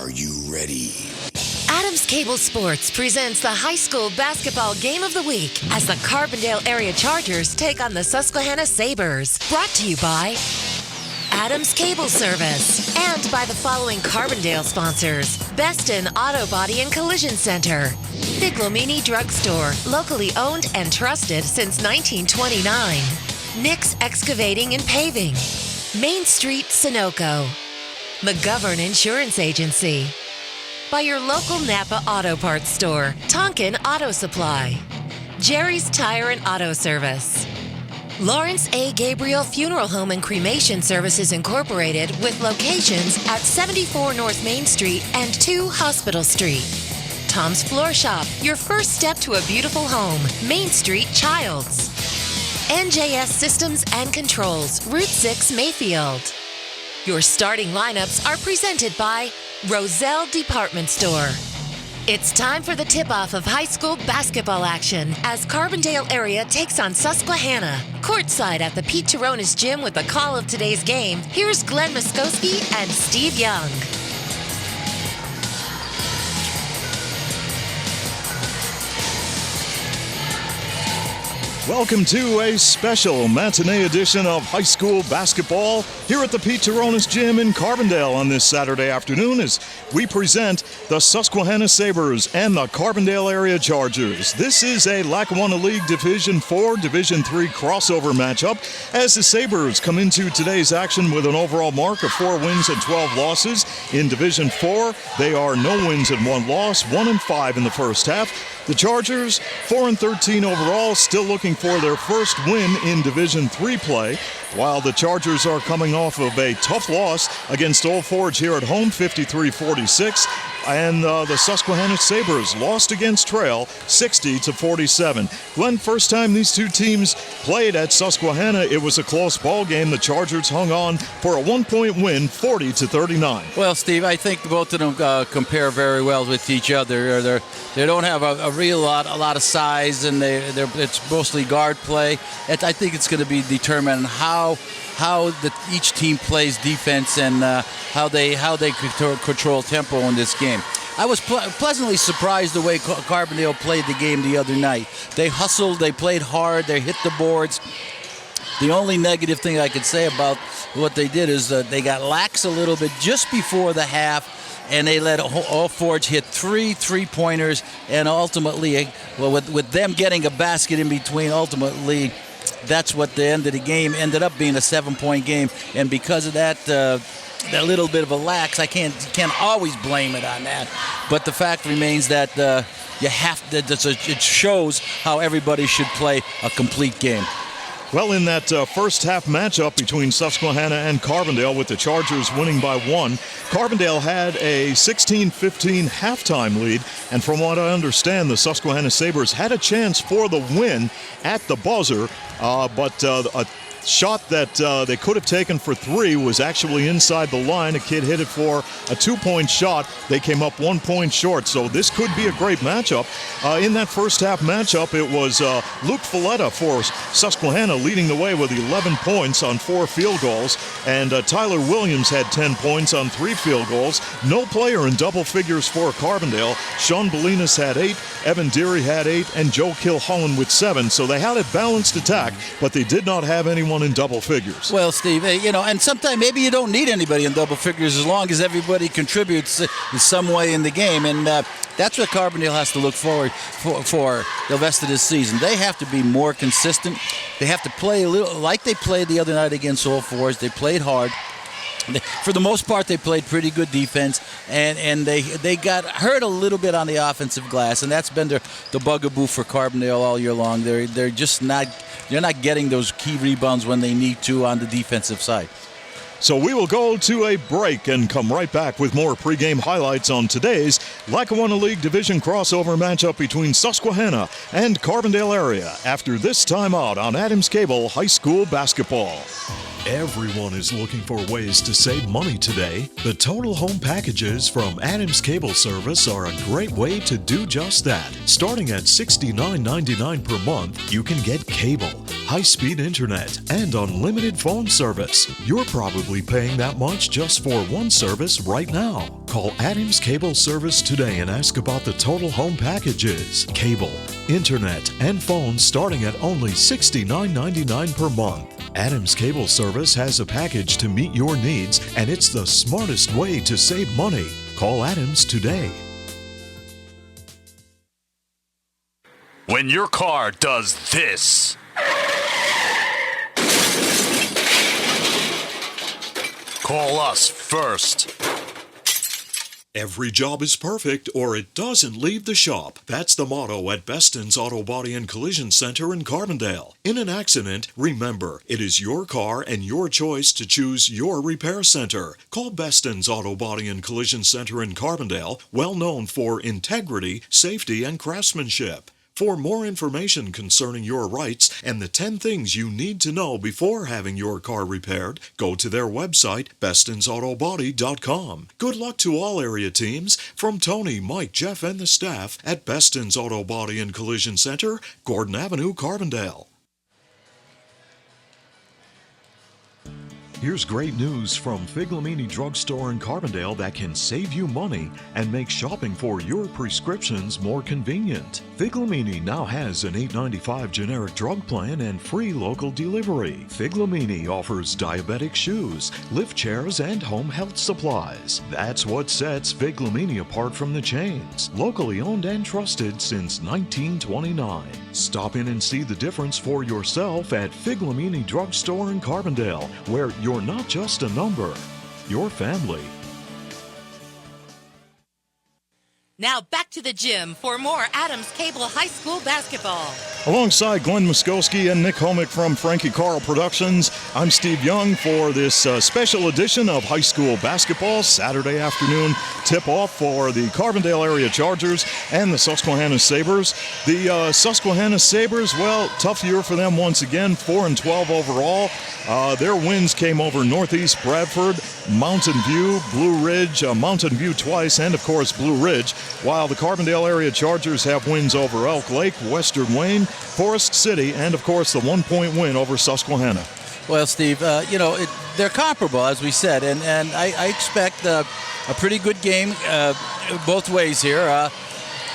Are you ready? Adams Cable Sports presents the high school basketball game of the week as the Carbondale area Chargers take on the Susquehanna Sabres. Brought to you by Adams Cable Service and by the following Carbondale sponsors: Beston Auto Body and Collision Center, Ficlomini Drugstore, locally owned and trusted since 1929, Nick's Excavating and Paving, Main Street Sunoco, McGovern Insurance Agency, by your local Napa Auto Parts store, Tonkin Auto Supply, Jerry's Tire and Auto Service, Lawrence A. Gabriel Funeral Home and Cremation Services Incorporated with locations at 74 North Main Street and 2 Hospital Street, Tom's Floor Shop, your first step to a beautiful home, Main Street Childs, NJS Systems and Controls, Route 6 Mayfield. Your starting lineups are presented by Roselle Department Store. It's time for the tip-off of high school basketball action as Carbondale area takes on Susquehanna. Courtside at the Pete Taronis Gym with the call of today's game, here's Glenn Muskowski and Steve Young. Welcome to a special matinee edition of high school basketball here at the Pete Taronis Gym in Carbondale on this Saturday afternoon as we present the Susquehanna Sabres and the Carbondale area Chargers. This is a Lackawanna League Division IV, Division III crossover matchup as the Sabres come into today's action with an overall mark of 4 wins and 12 losses. In Division IV, they are no wins and 1 loss, 1-5 in the first half. The Chargers, 4-13 overall, still looking for their first win in Division III play, while the Chargers are coming off of a tough loss against Old Forge here at home, 53-46, and the Susquehanna Sabres lost against Trail, 60-47. Glenn, first time these two teams played at Susquehanna, it was a close ball game. The Chargers hung on for a 1-point win, 40-39. Well, Steve, I think both of them compare very well with each other. They don't have a lot of size, and it's mostly guard play. I think it's going to be determined how each team plays defense and how they control tempo in this game. I was pleasantly surprised the way Carbondale played the game the other night. They hustled, they played hard, they hit the boards. The only negative thing I could say about what they did is that they got lax a little bit just before the half, and they let Old Forge hit 3 3-pointers, and ultimately, with them getting a basket in between, ultimately, that's what the end of the game ended up being, a 7-point game. And because of that little bit of a lax, can't always blame it on that. But the fact remains that it shows how everybody should play a complete game. Well, in that first half matchup between Susquehanna and Carbondale, with the Chargers winning by 1, Carbondale had a 16-15 halftime lead, and from what I understand, the Susquehanna Sabres had a chance for the win at the buzzer, but a shot that they could have taken for 3 was actually inside the line. A kid hit it for a 2-point shot. They came up 1 point short, so this could be a great matchup. In that first half matchup, it was Luke Folletta for Susquehanna leading the way with 11 points on 4 field goals, and Tyler Williams had 10 points on 3 field goals. No player in double figures for Carbondale. Sean Bolinas had 8, Evan Deary had 8, and Joe Kilholland with 7, so they had a balanced attack, but they did not have anyone in double figures. Well, Steve, and sometimes maybe you don't need anybody in double figures as long as everybody contributes in some way in the game, and that's what Carbondale has to look forward for the rest of this season. They have to be more consistent. They have to play a little like they played the other night against Old Forge. They played hard. For the most part, they played pretty good defense, and they got hurt a little bit on the offensive glass, and that's been the bugaboo for Carbondale all year long. They're just not getting those key rebounds when they need to on the defensive side. So we will go to a break and come right back with more pregame highlights on today's Lackawanna League Division crossover matchup between Susquehanna and Carbondale area after this timeout on Adams Cable High School Basketball. Everyone is looking for ways to save money today. The total home packages from Adams Cable Service are a great way to do just that. Starting at $69.99 per month, you can get cable, high-speed internet, and unlimited phone service. You're probably paying that much just for one service right now. Call Adams Cable Service today and ask about the total home packages. Cable, internet, and phones starting at only $69.99 per month. Adams Cable Service has a package to meet your needs, and it's the smartest way to save money. Call Adams today. When your car does this, call us first. Every job is perfect or it doesn't leave the shop. That's the motto at Beston's Auto Body and Collision Center in Carbondale. In an accident, remember, it is your car and your choice to choose your repair center. Call Beston's Auto Body and Collision Center in Carbondale, well known for integrity, safety, and craftsmanship. For more information concerning your rights and the 10 things you need to know before having your car repaired, go to their website, bestonsautobody.com. Good luck to all area teams from Tony, Mike, Jeff, and the staff at Beston's Auto Body and Collision Center, Gordon Avenue, Carbondale. Here's great news from Figlamini Drugstore in Carbondale that can save you money and make shopping for your prescriptions more convenient. Figlamini now has an $8.95 generic drug plan and free local delivery. Figlamini offers diabetic shoes, lift chairs, and home health supplies. That's what sets Figlamini apart from the chains. Locally owned and trusted since 1929. Stop in and see the difference for yourself at Figlamini Drugstore in Carbondale, where you're not just a number, you're family. Now back to the gym for more Adams Cable High School basketball. Alongside Glenn Muskowski and Nick Homick from Frankie Carl Productions, I'm Steve Young for this special edition of high school basketball. Saturday afternoon tip-off for the Carbondale area Chargers and the Susquehanna Sabres. The Susquehanna Sabres, well, tough year for them once again, 4-12 overall. Their wins came over Northeast Bradford, Mountain View, Blue Ridge, Mountain View twice, and of course Blue Ridge, while the Carbondale area Chargers have wins over Elk Lake, Western Wayne, Forest City, and of course the 1-point win over Susquehanna. Well, Steve, they're comparable, as we said, and I expect a pretty good game both ways here.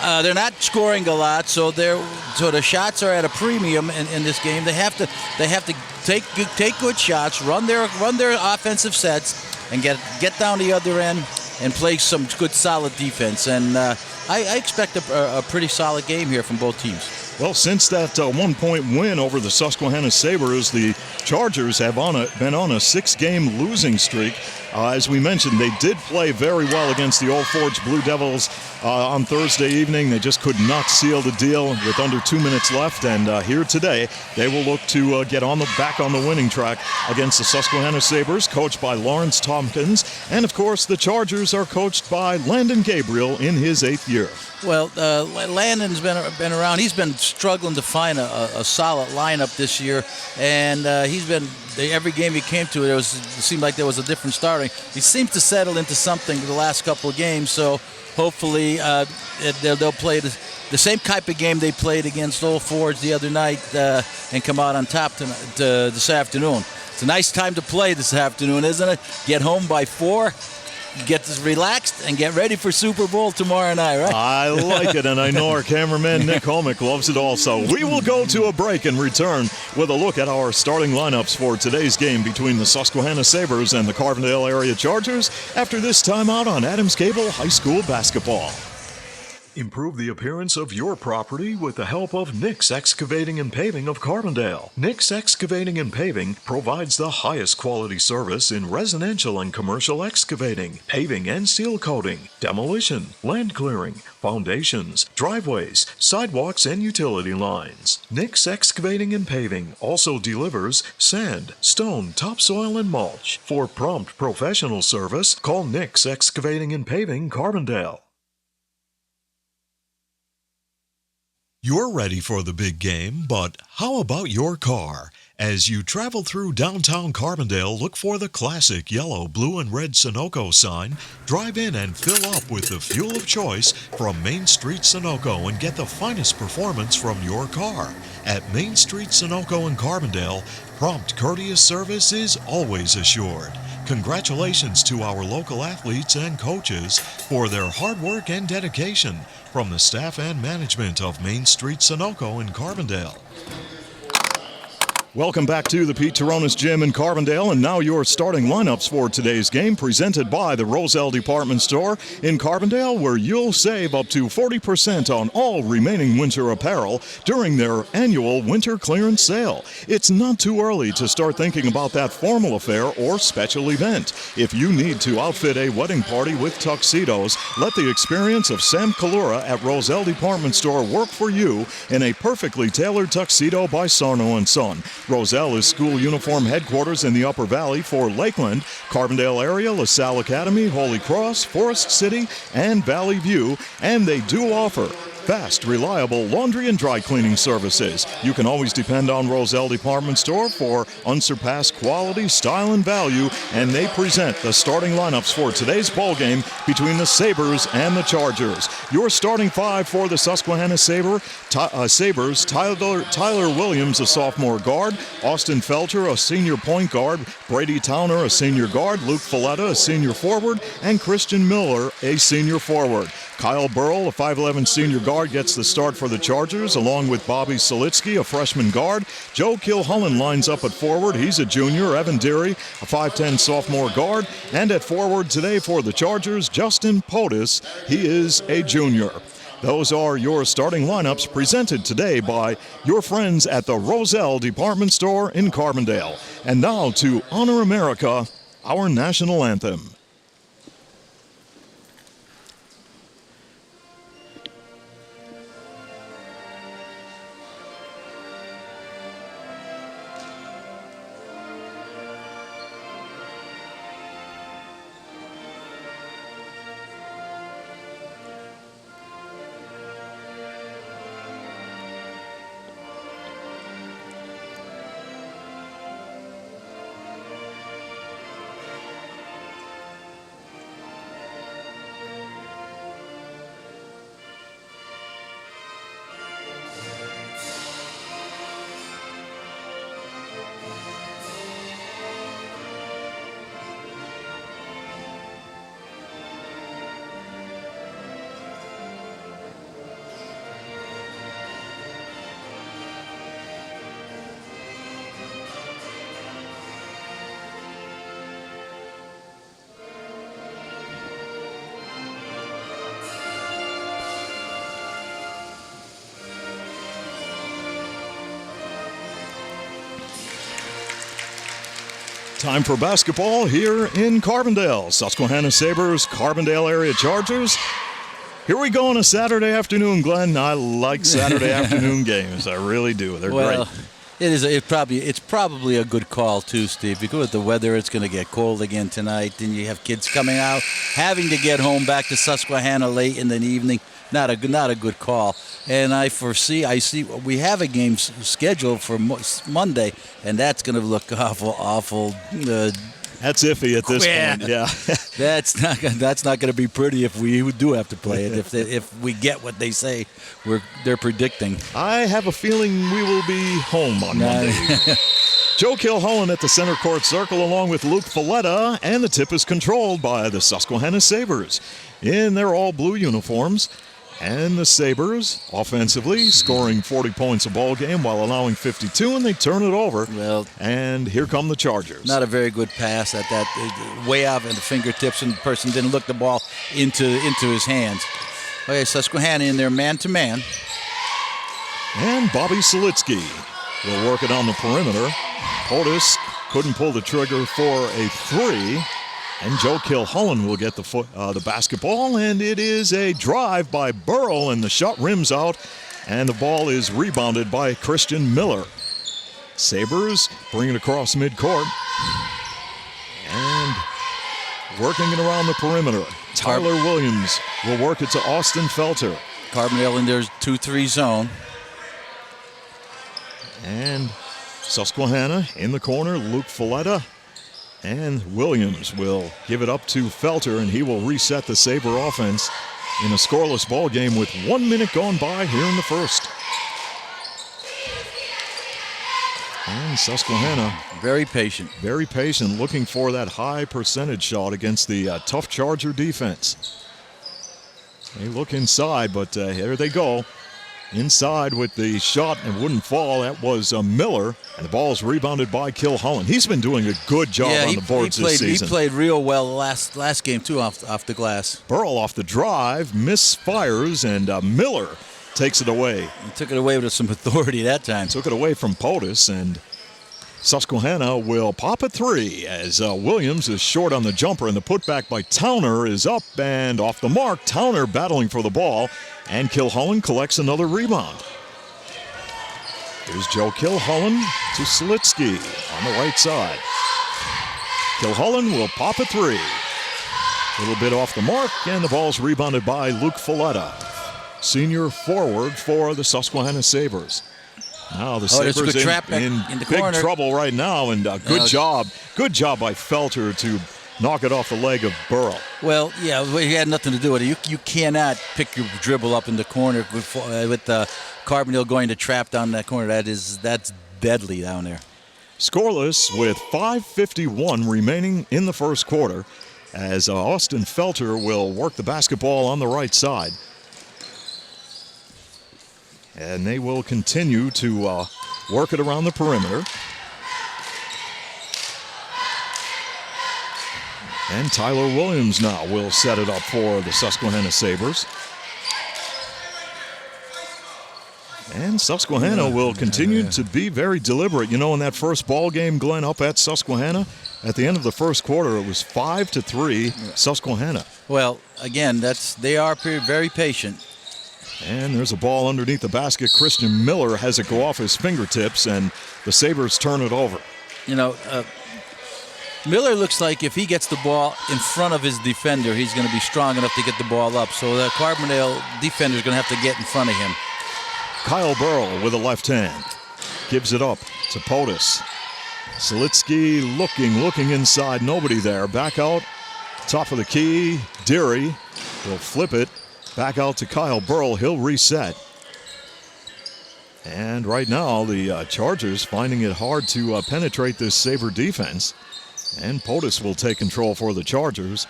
They're not scoring a lot, so the shots are at a premium in this game. They have to take good shots, run their offensive sets, and get down the other end and play some good solid defense. And I expect a pretty solid game here from both teams. Well, since that 1-point win over the Susquehanna Sabres, the Chargers have been on a 6-game losing streak. As we mentioned, they did play very well against the Old Forge Blue Devils on Thursday evening. They just could not seal the deal with under 2 minutes left. And here today, they will look to get back on the winning track against the Susquehanna Sabres, coached by Lawrence Tompkins. And, of course, the Chargers are coached by Landon Gabriel in his 8th year. Well, Landon's been around. He's been struggling to find a solid lineup this year, and every game he came to, it seemed like there was a different starting. He seems to settle into something the last couple of games, so hopefully they'll play the same type of game they played against Old Forge the other night and come out on top this afternoon. It's a nice time to play this afternoon, isn't it? Get home by 4. Get relaxed and get ready for Super Bowl tomorrow night, right? I like it, and I know our cameraman Nick Homick loves it also. We will go to a break and return with a look at our starting lineups for today's game between the Susquehanna Sabres and the Carbondale area Chargers after this timeout on Adams Cable High School Basketball. Improve the appearance of your property with the help of Nick's Excavating and Paving of Carbondale. Nick's Excavating and Paving provides the highest quality service in residential and commercial excavating, paving and seal coating, demolition, land clearing, foundations, driveways, sidewalks, and utility lines. Nick's Excavating and Paving also delivers sand, stone, topsoil, and mulch. For prompt professional service, call Nick's Excavating and Paving, Carbondale. You're ready for the big game, but how about your car? As you travel through downtown Carbondale, look for the classic yellow, blue, and red Sunoco sign. Drive in and fill up with the fuel of choice from Main Street Sunoco and get the finest performance from your car. At Main Street Sunoco in Carbondale, prompt, courteous service is always assured. Congratulations to our local athletes and coaches for their hard work and dedication from the staff and management of Main Street Sunoco in Carbondale. Welcome back to the Pete Taronis Gym in Carbondale, and now your starting lineups for today's game, presented by the Roselle Department Store in Carbondale, where you'll save up to 40% on all remaining winter apparel during their annual winter clearance sale. It's not too early to start thinking about that formal affair or special event. If you need to outfit a wedding party with tuxedos, let the experience of Sam Kalura at Roselle Department Store work for you in a perfectly tailored tuxedo by Sarno & Son. Roselle is school uniform headquarters in the Upper Valley for Lakeland, Carbondale area, LaSalle Academy, Holy Cross, Forest City, and Valley View, and they do offer fast, reliable laundry and dry cleaning services. You can always depend on Roselle Department Store for unsurpassed quality, style, and value, and they present the starting lineups for today's ball game between the Sabres and the Chargers. Your starting five for the Susquehanna Sabres: Tyler Williams, a sophomore guard; Austin Felter, a senior point guard; Brady Towner, a senior guard; Luke Folletta, a senior forward; and Christian Miller, a senior forward. Kyle Burrell, a 5'11 senior guard, gets the start for the Chargers, along with Bobby Solitsky, a freshman guard. Joe Kilhullen lines up at forward. He's a junior. Evan Deary, a 5'10 sophomore guard. And at forward today for the Chargers, Justin Potus. He is a junior. Those are your starting lineups, presented today by your friends at the Roselle Department Store in Carbondale. And now to Honor America, our national anthem. Time for basketball here in Carbondale. Susquehanna Sabres, Carbondale area Chargers. Here we go on a Saturday afternoon, Glenn. I like Saturday afternoon games. I really do. They're great. It's probably a good call too, Steve. Because with the weather, it's going to get cold again tonight. Then you have kids coming out, having to get home back to Susquehanna late in the evening. Not a good call. And I see we have a game scheduled for Monday, and that's going to look awful. That's iffy at this point. Yeah, that's not going to be pretty if we do have to play it. If we get what they say they're predicting. I have a feeling we will be home on Monday. Joe Kilhullen at the center court circle, along with Luke Folletta, and the tip is controlled by the Susquehanna Sabres in their all-blue uniforms. And the Sabres, offensively, scoring 40 points a ball game while allowing 52, and they turn it over. Well, and here come the Chargers. Not a very good pass at that, way out in the fingertips, and the person didn't look the ball into his hands. Okay, Susquehanna in there man-to-man. And Bobby Solitsky will work it on the perimeter. Otis couldn't pull the trigger for a three. And Joe Kilhullen will get the basketball, and it is a drive by Burrell, and the shot rims out, and the ball is rebounded by Christian Miller. Sabres bring it across midcourt, and working it around the perimeter. Tyler Williams will work it to Austin Felter. Carbondale in their 2-3 zone. And Susquehanna in the corner, Luke Folletta. And Williams will give it up to Felter, and he will reset the Sabre offense in a scoreless ball game with 1 minute gone by here in the first. And Susquehanna, very patient, looking for that high percentage shot against the tough Charger defense. They look inside, but here they go. Inside with the shot, and wouldn't fall. That was Miller, and the ball's rebounded by Kilholland. He's been doing a good job on the boards this season. He played real well last game, too, off the glass. Burrell off the drive, misfires, and Miller takes it away. He took it away with some authority that time. Took it away from POTUS, and Susquehanna will pop a three as Williams is short on the jumper, and the putback by Towner is up and off the mark. Towner battling for the ball, and Kilholland collects another rebound. Here's Joe Kilholland to Slitsky on the right side. Kilholland will pop a three. A little bit off the mark, and the ball's rebounded by Luke Folletta, senior forward for the Susquehanna Sabres. Now the Sabres in big trouble right now, and good job by Felter to knock it off the leg of Burrell. Well, yeah, he had nothing to do with it. You cannot pick your dribble up in the corner with Carbondale going to trap down that corner. That's deadly down there. Scoreless with 5:51 remaining in the first quarter, as Austin Felter will work the basketball on the right side. And they will continue to work it around the perimeter. And Tyler Williams now will set it up for the Susquehanna Sabres. And Susquehanna will continue to be very deliberate. You know, in that first ball game, Glenn, up at Susquehanna, at the end of the first quarter, it was 5-3 Susquehanna. Well, again, they are very patient. And there's a ball underneath the basket. Christian Miller has it go off his fingertips, and the Sabres turn it over. You know, Miller looks like if he gets the ball in front of his defender, he's going to be strong enough to get the ball up. So the Carbondale defender is going to have to get in front of him. Kyle Burrell with a left hand. Gives it up to POTUS. Slitsky looking inside. Nobody there. Back out. Top of the key. Deary will flip it. Back out to Kyle Burrell. He'll reset. And right now, the Chargers finding it hard to penetrate this Sabre defense. And POTUS will take control for the Chargers.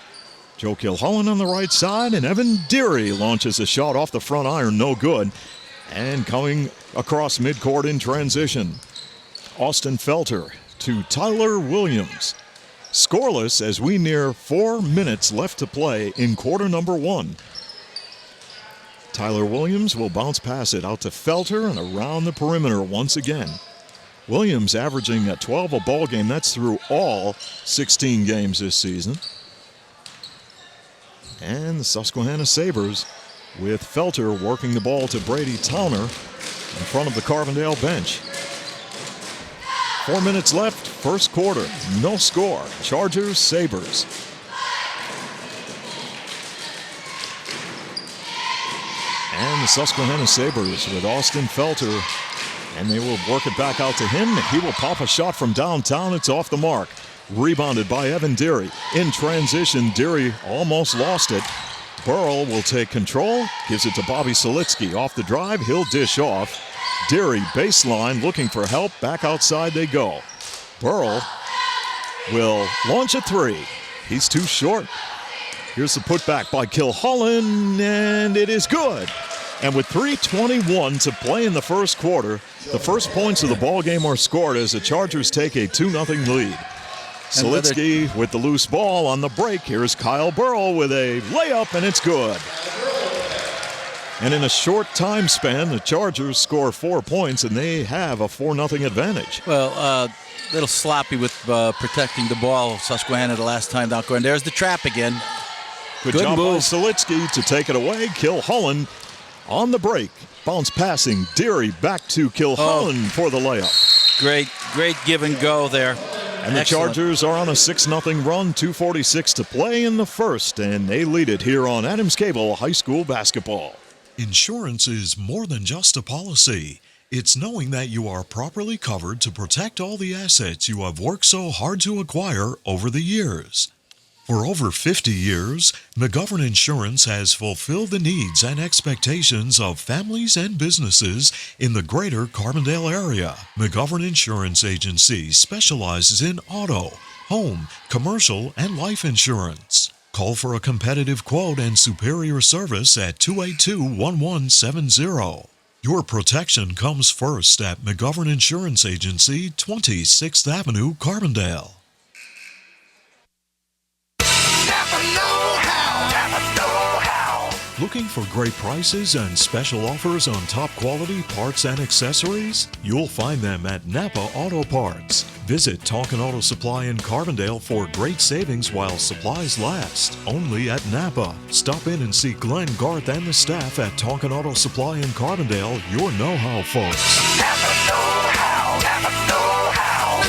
Joe Kilholland on the right side, and Evan Deary launches a shot off the front iron, no good. And coming across midcourt in transition, Austin Felter to Tyler Williams. Scoreless as we near 4 minutes left to play in quarter number one. Tyler Williams will bounce pass it out to Felter and around the perimeter once again. Williams averaging at 12 a ball game. That's through all 16 games this season. And the Susquehanna Sabres with Felter working the ball to Brady Towner in front of the Carbondale bench. 4 minutes left, first quarter. No score. Chargers, Sabres. And the Susquehanna Sabres with Austin Felter. And they will work it back out to him. He will pop a shot from downtown. It's off the mark. Rebounded by Evan Deary. In transition, Deary almost lost it. Burrell will take control. Gives it to Bobby Slitsky. Off the drive, he'll dish off. Deary baseline looking for help. Back outside they go. Burrell will launch a three. He's too short. Here's the putback by Kilholland, and it is good. And with 3:21 to play in the first quarter, the first points of the ball game are scored as the Chargers take a 2-0 lead. Slitsky with the loose ball on the break. Here's Kyle Burrell with a layup, and it's good. And in a short time span, the Chargers score 4 points, and they have a 4-0 advantage. Well, a little sloppy with protecting the ball, Susquehanna, the last time down court. And there's the trap again. Good job by Slitsky to take it away. Kilholland on the break. Bounce passing. Deary back to Kilholland for the layup. Great give and go there. And the Chargers are on a 6-0 run, 2:46 to play in the first, and they lead it here on Adams Cable High School Basketball. Insurance is more than just a policy. It's knowing that you are properly covered to protect all the assets you have worked so hard to acquire over the years. For over 50 years, McGovern Insurance has fulfilled the needs and expectations of families and businesses in the greater Carbondale area. McGovern Insurance Agency specializes in auto, home, commercial, and life insurance. Call for a competitive quote and superior service at 282-1170. Your protection comes first at McGovern Insurance Agency, 26th Avenue, Carbondale. Looking for great prices and special offers on top quality parts and accessories? You'll find them at Napa Auto Parts. Visit Tonkin Auto Supply in Carbondale for great savings while supplies last. Only at Napa. Stop in and see Glenn, Garth, and the staff at Tonkin Auto Supply in Carbondale, your know-how folks. Napa know-how. Napa know-how.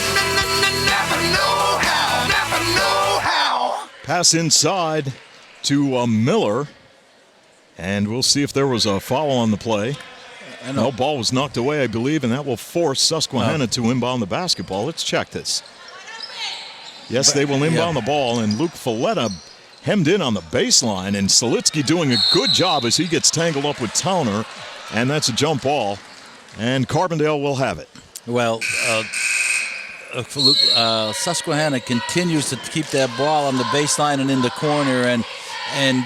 Napa know-how. Napa know-how. Pass inside to Miller. And we'll see if there was a foul on the play. No, ball was knocked away, I believe, and that will force Susquehanna to inbound the basketball. Let's check this. Yes, they will inbound the ball, and Luke Folletta hemmed in on the baseline, and Solitsky doing a good job as he gets tangled up with Towner, and that's a jump ball, and Carbondale will have it. Well, Susquehanna continues to keep that ball on the baseline and in the corner, and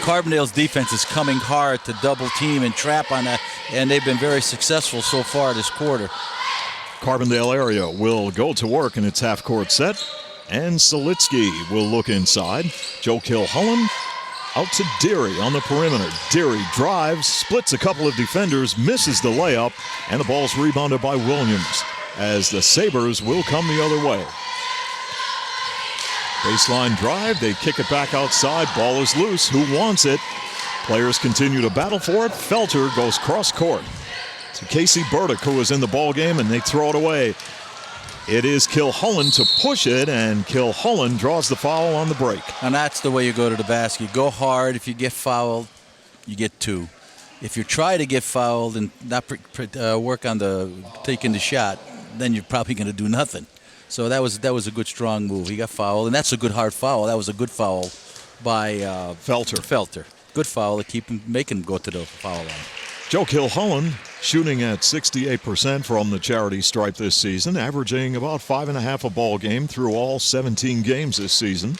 Carbondale's defense is coming hard to double team and trap on that, and they've been very successful so far this quarter. Carbondale area will go to work in its half-court set, and Solitsky will look inside. Joe Kilhullen out to Deary on the perimeter. Deary drives, splits a couple of defenders, misses the layup, and the ball's rebounded by Williams as the Sabres will come the other way. Baseline drive, they kick it back outside, ball is loose, who wants it? Players continue to battle for it. Felter goes cross court to Casey Burdick, who is in the ball game, and they throw it away. It is Kilhullen to push it, and Kilhullen draws the foul on the break. And that's the way you go to the basket. Go hard. If you get fouled, you get two. If you try to get fouled and not work on taking the shot, then you're probably going to do nothing. So that was a good, strong move. He got fouled, and that's a good, hard foul. That was a good foul by Felter. Good foul to make him go to the foul line. Joe Kilhullen shooting at 68% from the charity stripe this season, averaging about 5.5 a ball game through all 17 games this season.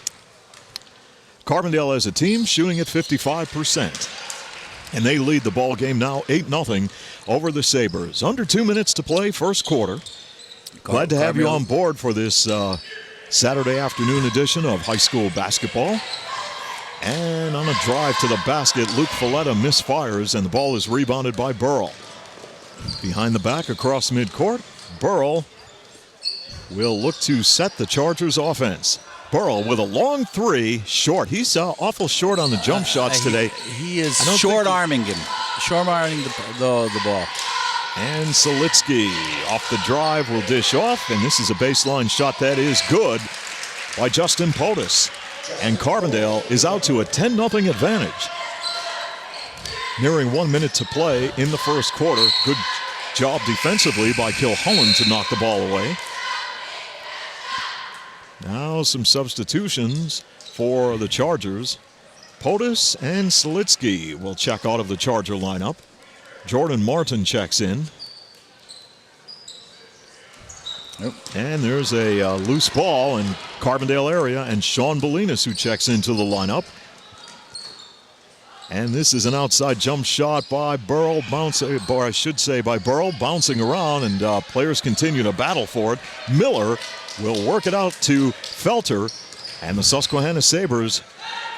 Carbondale as a team shooting at 55%. And they lead the ball game now 8-0 over the Sabres. Under 2 minutes to play, first quarter. Glad to have you on board for this Saturday afternoon edition of high school basketball. And on a drive to the basket, Luke Folletta misfires, and the ball is rebounded by Burrell. Behind the back across midcourt, Burrell will look to set the Chargers' offense. Burrell with a long three, short. He's awful short on the jump shots today. He is short-arming him. Short-arming the ball. And Solitsky off the drive will dish off, and this is a baseline shot that is good by Justin Potus. And Carbondale is out to a 10-0 advantage. Nearing 1 minute to play in the first quarter. Good job defensively by Kilhullen to knock the ball away. Now some substitutions for the Chargers. Potus and Solitsky will check out of the Charger lineup. Jordan Martin checks in. Yep. And there's a loose ball in Carbondale area, and Sean Bolinas who checks into the lineup. And this is an outside jump shot by Burrell, by Burrell, bouncing around, and players continue to battle for it. Miller will work it out to Felter, and the Susquehanna Sabres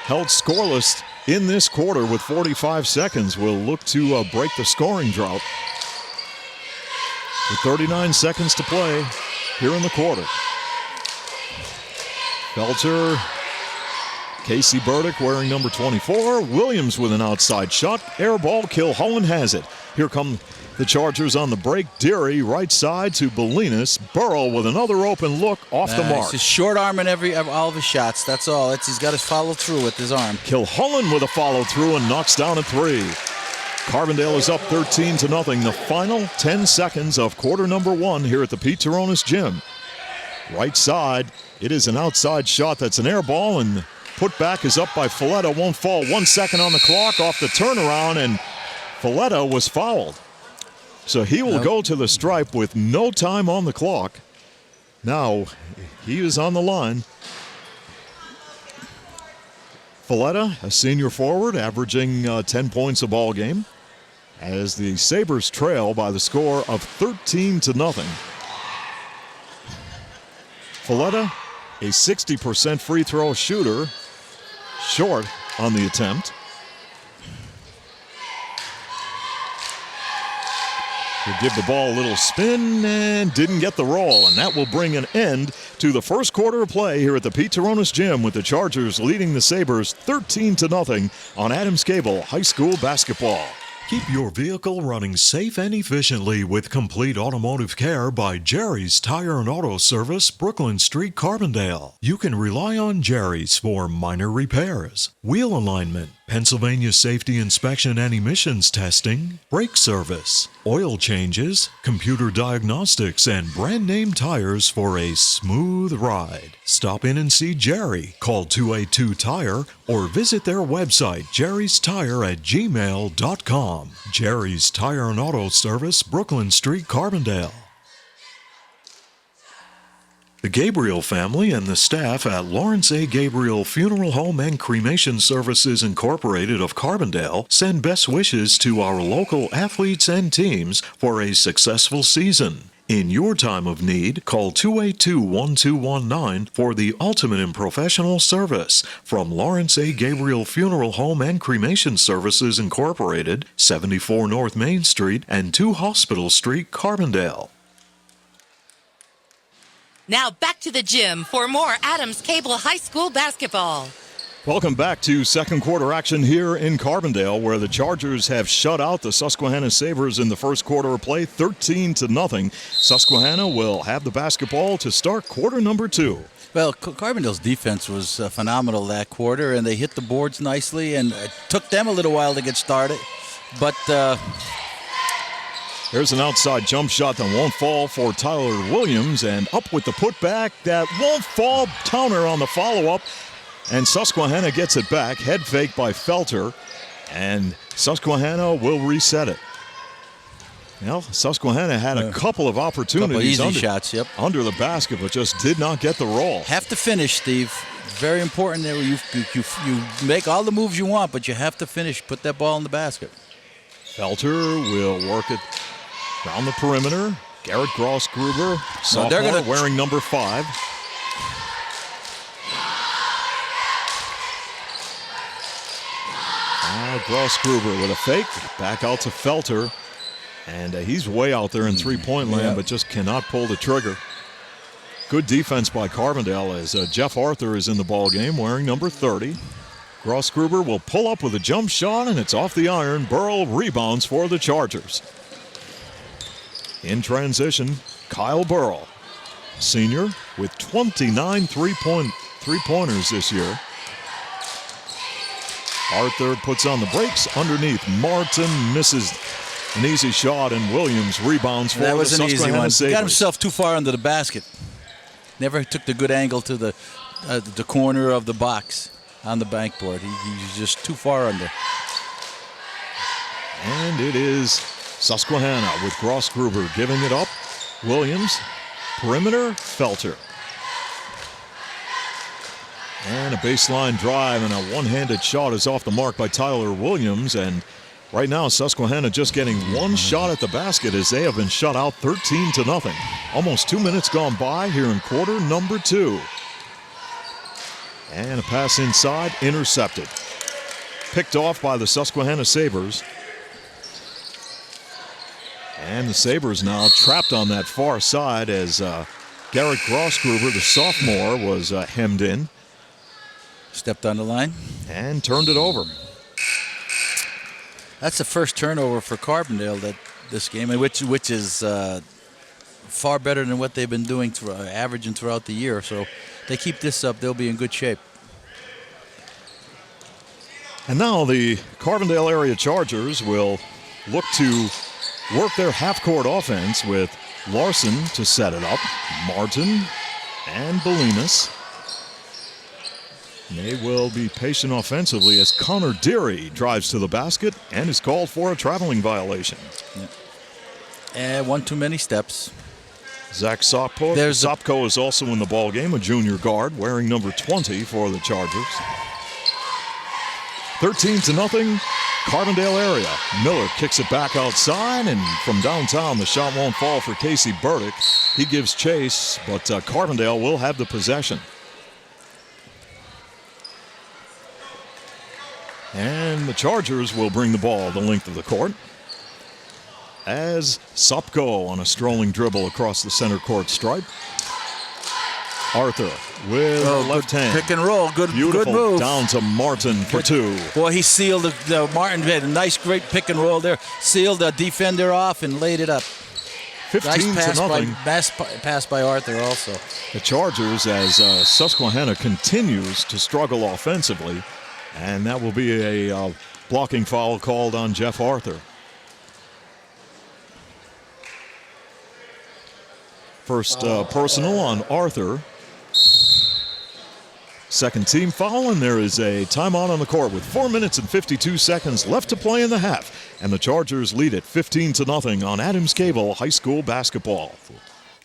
held scoreless in this quarter with 45 seconds. Will look to break the scoring drought. With 39 seconds to play here in the quarter. Felter, Casey Burdick wearing number 24. Williams with an outside shot. Air ball, Kilhullen has it. Here come the Chargers on the break. Deary right side to Bolinas. Burrell with another open look off the mark. He's short arming all of his shots. That's all. He's got to follow through with his arm. Kilhullen with a follow through and knocks down a three. Carbondale is up 13-0. The final 10 seconds of quarter number 1 here at the Pete Taronis Gym. Right side, it is an outside shot that's an air ball, and put back is up by Folletta. Won't fall. 1 second on the clock off the turnaround, and Folletta was fouled. So he will go to the stripe with no time on the clock. Now, he is on the line. Folletta, a senior forward, averaging 10 points a ball game, as the Sabres trail by the score of 13-0. Folletta, a 60% free throw shooter, short on the attempt. He'll give the ball a little spin and didn't get the roll, and that will bring an end to the first quarter of play here at the Pete Taronis Gym, with the Chargers leading the Sabres 13-0 on Adams Cable High School Basketball. Keep your vehicle running safe and efficiently with complete automotive care by Jerry's Tire and Auto Service, Brooklyn Street, Carbondale. You can rely on Jerry's for minor repairs, wheel alignment, Pennsylvania safety inspection and emissions testing, brake service, oil changes, computer diagnostics, and brand name tires for a smooth ride. Stop in and see Jerry. Call 282-TIRE or visit their website, jerrystire@gmail.com. Jerry's Tire and Auto Service, Brooklyn Street, Carbondale. The Gabriel family and the staff at Lawrence A. Gabriel Funeral Home and Cremation Services Incorporated of Carbondale send best wishes to our local athletes and teams for a successful season. In your time of need, call 282-1219 for the ultimate in professional service from Lawrence A. Gabriel Funeral Home and Cremation Services Incorporated, 74 North Main Street and 2 Hospital Street, Carbondale. Now back to the gym for more Adams Cable High School basketball. Welcome back to second quarter action here in Carbondale, where the Chargers have shut out the Susquehanna Sabres in the first quarter of play, 13-0. Susquehanna will have the basketball to start quarter number 2. Well, Carbondale's defense was phenomenal that quarter, and they hit the boards nicely, and it took them a little while to get started. But There's an outside jump shot that won't fall for Tyler Williams, and up with the putback that won't fall. Towner on the follow-up, and Susquehanna gets it back. Head fake by Felter, and Susquehanna will reset it. Well, Susquehanna had a couple of opportunities under the basket, but just did not get the roll. Have to finish, Steve. Very important that you make all the moves you want, but you have to finish. Put that ball in the basket. Felter will work it around the perimeter. Garrett Grossgruber, sophomore, wearing number 5. Grossgruber with a fake, back out to Felter, and he's way out there in three-point land, but just cannot pull the trigger. Good defense by Carbondale as Jeff Arthur is in the ball game, wearing number 30. Grossgruber will pull up with a jump shot, and it's off the iron. Burrell rebounds for the Chargers. In transition, Kyle Burrell, senior, with 29 three-pointers this year. Arthur puts on the brakes underneath. Martin misses an easy shot, and Williams rebounds for the Susquehanna Sabres. He got himself too far under the basket. Never took the good angle to the corner of the box on the backboard. He's just too far under. And it is Susquehanna with Grossgruber giving it up. Williams, perimeter, Felter. And a baseline drive, and a one-handed shot is off the mark by Tyler Williams. And right now, Susquehanna just getting one shot at the basket as they have been shut out 13-0. Almost 2 minutes gone by here in quarter number 2. And a pass inside, intercepted. Picked off by the Susquehanna Sabres. And the Sabres now trapped on that far side as Garrett Grossgruber, the sophomore, was hemmed in. Stepped on the line. And turned it over. That's the first turnover for Carbondale this game, which is far better than what they've been doing, averaging throughout the year. So if they keep this up, they'll be in good shape. And now the Carbondale area Chargers will look to work their half-court offense with Larson to set it up, Martin and Bolinas. They will be patient offensively as Connor Deary drives to the basket and is called for a traveling violation. And one too many steps. Zach Sopko is also in the ball game, a junior guard wearing number 20 for the Chargers. 13-0, Carbondale area. Miller kicks it back outside, and from downtown, the shot won't fall for Casey Burdick. He gives chase, but Carbondale will have the possession. And the Chargers will bring the ball the length of the court as Sopko on a strolling dribble across the center court stripe. Arthur with left hand. Pick and roll. Good move. Down to Martin for two. Boy, he sealed the Martin had a nice, great pick and roll there. Sealed the defender off and laid it up. 15-0. Nice pass by Arthur also. The Chargers, as Susquehanna continues to struggle offensively, and that will be a blocking foul called on Jeff Arthur. First personal on Arthur. Second team foul, and there is a timeout on the court with 4 minutes and 52 seconds left to play in the half. And the Chargers lead it 15-0 on Adams Cable High School basketball.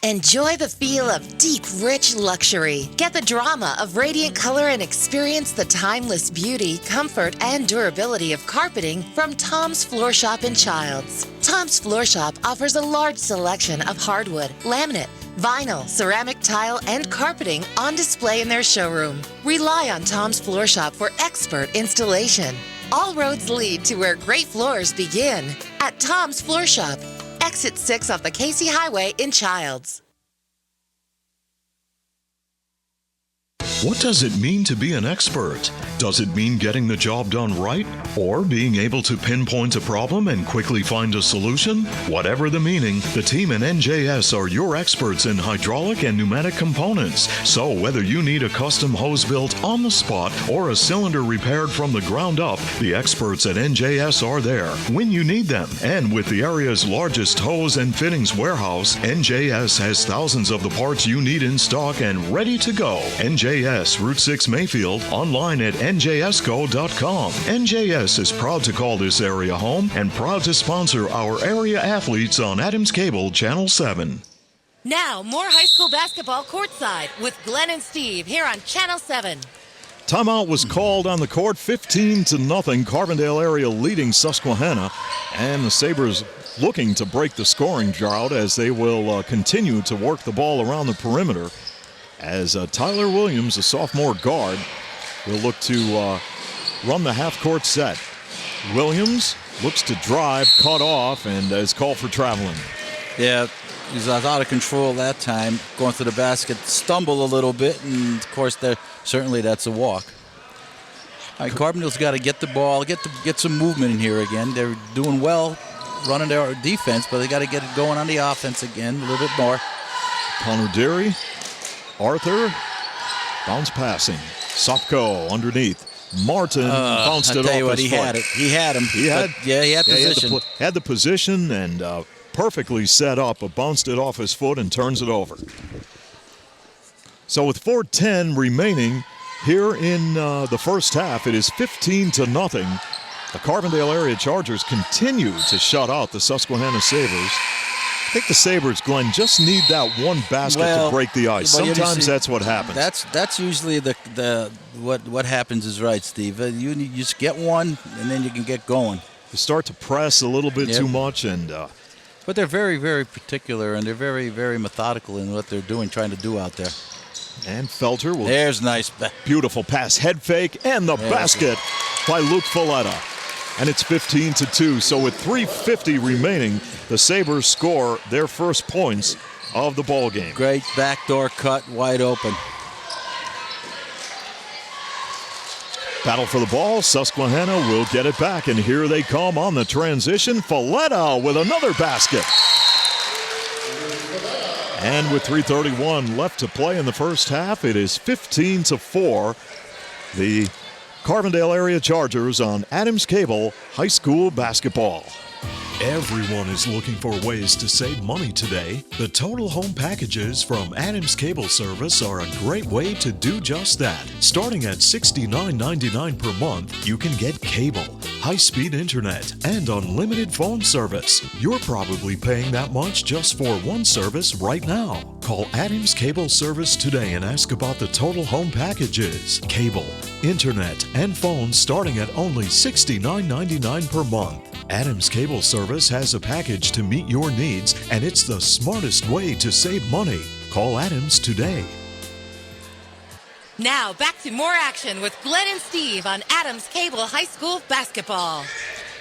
Enjoy the feel of deep, rich luxury. Get the drama of radiant color and experience the timeless beauty, comfort, and durability of carpeting from Tom's Floor Shop in Childs. Tom's Floor Shop offers a large selection of hardwood, laminate, vinyl, ceramic tile, and carpeting on display in their showroom. Rely on Tom's Floor Shop for expert installation. All roads lead to where great floors begin at Tom's Floor Shop. Exit 6 off the Casey Highway in Childs. What does it mean to be an expert? Does it mean getting the job done right? Or being able to pinpoint a problem and quickly find a solution? Whatever the meaning, the team in NJS are your experts in hydraulic and pneumatic components. So whether you need a custom hose built on the spot or a cylinder repaired from the ground up, the experts at NJS are there when you need them. And with the area's largest hose and fittings warehouse, NJS has thousands of the parts you need in stock and ready to go. NJS, Route 6 Mayfield, online at njsco.com. NJS is proud to call this area home and proud to sponsor our area athletes on Adams Cable Channel 7. Now, more high school basketball courtside with Glenn and Steve here on Channel 7. Timeout was called on the court, 15-0. Carbondale area leading Susquehanna, and the Sabres looking to break the scoring drought as they will continue to work the ball around the perimeter. As Tyler Williams, a sophomore guard, will look to run the half-court set. Williams looks to drive, cut off, and is called for traveling. Yeah, he was out of control that time, going to the basket, stumble a little bit, and of course, certainly that's a walk. All right, Carbondale's got to get the ball, get some movement in here again. They're doing well running their defense, but they got to get it going on the offense again a little bit more. Connor Deary, Arthur, bounce passing. Sopko underneath. Martin bounced it off his foot. He had it. He had him. He had position. Had the position and perfectly set up, but bounced it off his foot and turns it over. So with 4:10 remaining here in the first half, it is 15-0. The Carbondale area Chargers continue to shut out the Susquehanna Sabres. I think the Sabres, Glenn, just need that one basket to break the ice. Sometimes that's what happens. That's usually what happens is right, Steve. You just get one, and then you can get going. You start to press a little bit too much, and but they're very, very particular, and they're very, very methodical in what they're doing, trying to do out there. And Felter will. There's nice. Beautiful pass, head fake, and the basket by Luke Folletta. And it's 15-2. So with 3:50 remaining, the Sabres score their first points of the ball game. Great backdoor cut, wide open. Battle for the ball. Susquehanna will get it back, and here they come on the transition. Folletta with another basket. And with 3:31 left to play in the first half, it is 15-4. The Carbondale area Chargers on Adams Cable High School basketball. Everyone is looking for ways to save money today. The Total Home Packages from Adams Cable Service are a great way to do just that. Starting at $69.99 per month, you can get cable, high-speed internet, and unlimited phone service. You're probably paying that much just for one service right now. Call Adams Cable Service today and ask about the Total Home Packages. Cable, internet, and phone starting at only $69.99 per month. Adams Cable Service has a package to meet your needs, and it's the smartest way to save money. Call Adams today. Now back to more action with Glenn and Steve on Adams Cable High School basketball.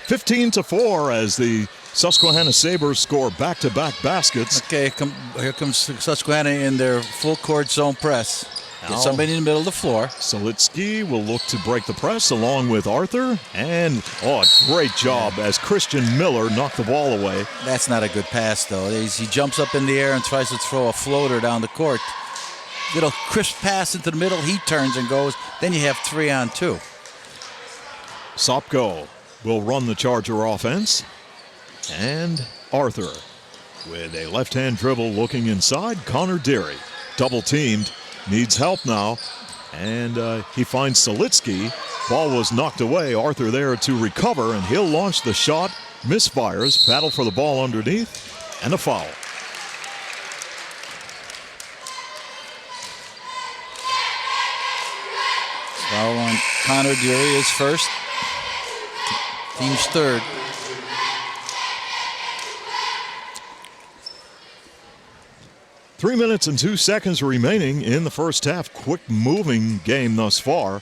15-4 as the Susquehanna Sabres score back-to-back baskets. Okay, here comes Susquehanna in their full court zone press. Get somebody in the middle of the floor. Solitsky will look to break the press along with Arthur. And, great job as Christian Miller knocked the ball away. That's not a good pass, though. He jumps up in the air and tries to throw a floater down the court. Get a crisp pass into the middle. He turns and goes. Then you have 3-on-2. Sopko will run the Charger offense. And Arthur with a left-hand dribble looking inside. Connor Deary double-teamed. Needs help now, and he finds Solitsky. Ball was knocked away. Arthur there to recover, and he'll launch the shot. Misfires. Battle for the ball underneath, and a foul. Foul on Connor Deary is first. Team's third. Three minutes and 2 seconds remaining in the first half. Quick moving game thus far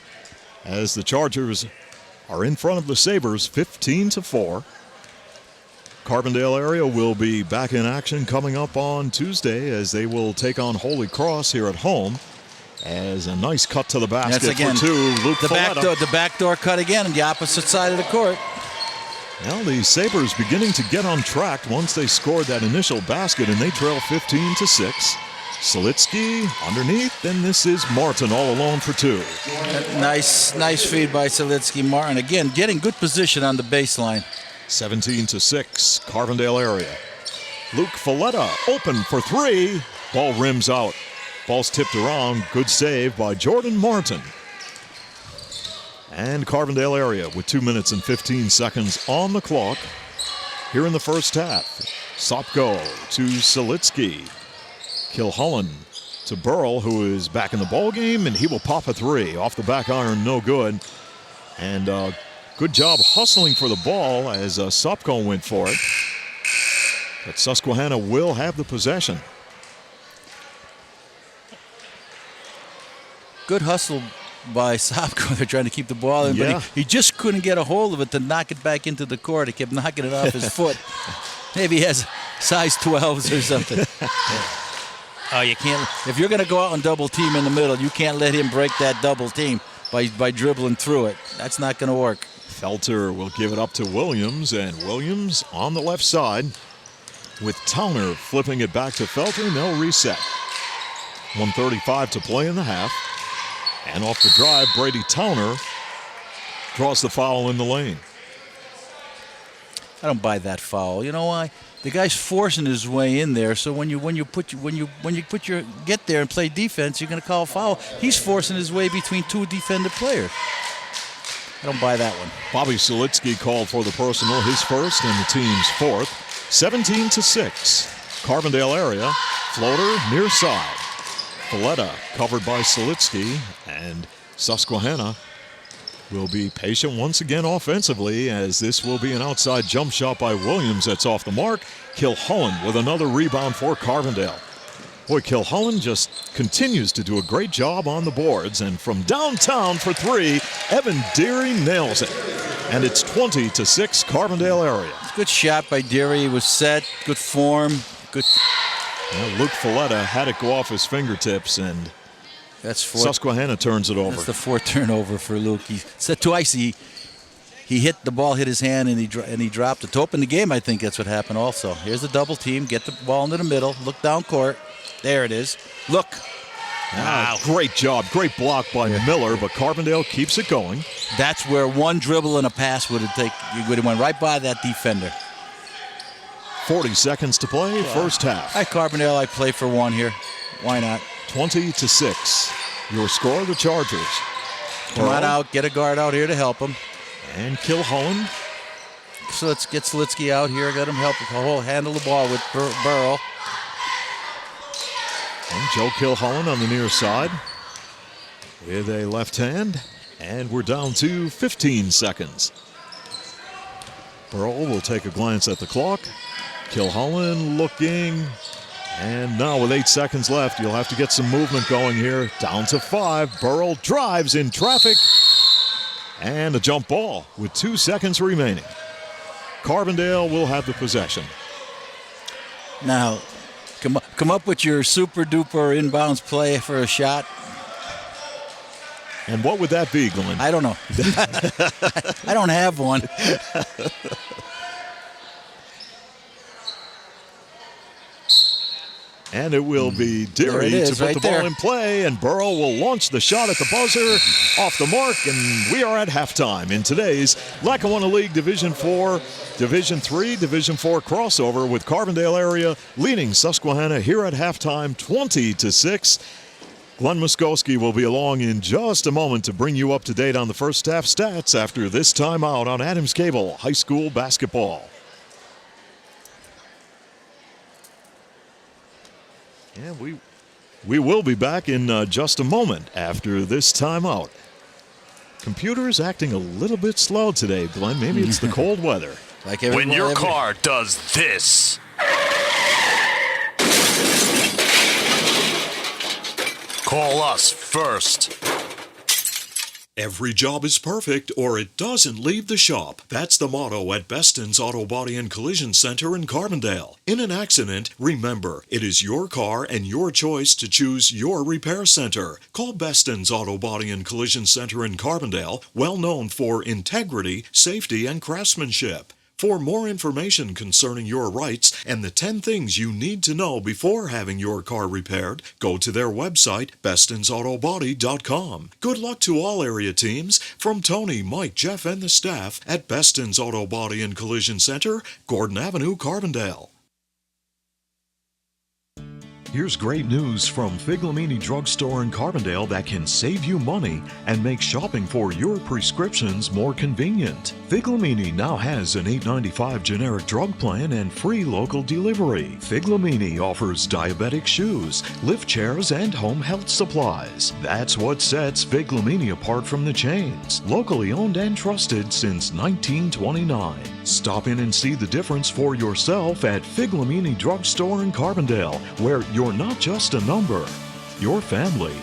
as the Chargers are in front of the Sabres 15-4. Carbondale area will be back in action coming up on Tuesday as they will take on Holy Cross here at home. As a nice cut to the basket for two. Luke Folletta. The backdoor cut again on the opposite side of the court. Well, the Sabres beginning to get on track once they scored that initial basket, and they trail 15-6. Solitsky underneath, and this is Martin all alone for two. Nice feed by Solitsky. Martin again getting good position on the baseline. 17-6, Carbondale area. Luke Folletta open for three. Ball rims out. Ball's tipped around. Good save by Jordan Martin. And Carbondale area with 2 minutes and 15 seconds on the clock here in the first half. Sopko to Solitsky. Kilholland to Burrell, who is back in the ball game, and he will pop a three off the back iron, no good. And good job hustling for the ball as Sopko went for it. But Susquehanna will have the possession. Good hustle by Sopko. They're trying to keep the ball in, but he just couldn't get a hold of it to knock it back into the court. He kept knocking it off his foot. Maybe he has size 12s or something. Oh, you can't. If you're going to go out and double team in the middle, you can't let him break that double team by dribbling through it. That's not going to work. Felter will give it up to Williams, and Williams on the left side with Towner flipping it back to Felter, and they'll reset. 1:35 to play in the half. And off the drive, Brady Towner draws the foul in the lane. I don't buy that foul. You know why? The guy's forcing his way in there. So when you get there and play defense, you're going to call a foul. He's forcing his way between two defender players. I don't buy that one. Bobby Solitsky called for the personal, his first and the team's fourth. 17-6. Carbondale area, floater near side. Folletta covered by Solitsky, and Susquehanna will be patient once again offensively as this will be an outside jump shot by Williams that's off the mark. Kilholland with another rebound for Carbondale. Boy, Kilholland just continues to do a great job on the boards, and from downtown for three, Evan Deary nails it. And it's 20-6 Carbondale area. Good shot by Deary. He was set, good form, good. Well, Luke Folletta had it go off his fingertips, and that's Susquehanna turns it over. That's the fourth turnover for Luke. He said twice he hit the ball, hit his hand, and he dropped it. To open the game, I think that's what happened also. Here's the double team. Get the ball into the middle. Look down court. There it is. Look. Wow. Great job. Great block by Miller, but Carbondale keeps it going. That's where one dribble and a pass would have went right by that defender. 40 seconds to play, first half. At Carbondale, I play for one here. Why not? 20-6. Your score, the Chargers. Come on out, get a guard out here to help him. And Kilholland. So let's get Slitsky out here, let him help handle the ball with Burrow. And Joe Kilholland on the near side with a left hand. And we're down to 15 seconds. Burrow will take a glance at the clock. Kilholland looking. And now with 8 seconds left, you'll have to get some movement going here. Down to 5. Burrow drives in traffic. And a jump ball with 2 seconds remaining. Carbondale will have the possession. Now, come up with your super duper inbounds play for a shot. And what would that be, Glenn? I don't know. I don't have one. And it will be Deary to put the ball in play, and Burrow will launch the shot at the buzzer off the mark, and we are at halftime in today's Lackawanna League Division 4, Division 3, Division 4 crossover with Carbondale area leading Susquehanna here at halftime 20-6. Glenn Muskowski will be along in just a moment to bring you up to date on the first half stats after this timeout on Adams Cable High School Basketball. And we will be back in just a moment after this timeout. Computer's acting a little bit slow today, Glenn. Maybe it's the cold weather. Like when your car does this. Call us first. Every job is perfect or it doesn't leave the shop. That's the motto at Beston's Auto Body and Collision Center in Carbondale. In an accident, remember, it is your car and your choice to choose your repair center. Call Beston's Auto Body and Collision Center in Carbondale, well known for integrity, safety, and craftsmanship. For more information concerning your rights and the 10 things you need to know before having your car repaired, go to their website, bestonsautobody.com. Good luck to all area teams from Tony, Mike, Jeff, and the staff at Beston's Auto Body and Collision Center, Gordon Avenue, Carbondale. Here's great news from Figlamini Drugstore in Carbondale that can save you money and make shopping for your prescriptions more convenient. Figlamini now has an $8.95 generic drug plan and free local delivery. Figlamini offers diabetic shoes, lift chairs, and home health supplies. That's what sets Figlamini apart from the chains. Locally owned and trusted since 1929. Stop in and see the difference for yourself at Figlamini Drugstore in Carbondale, where you're not just a number, you're family.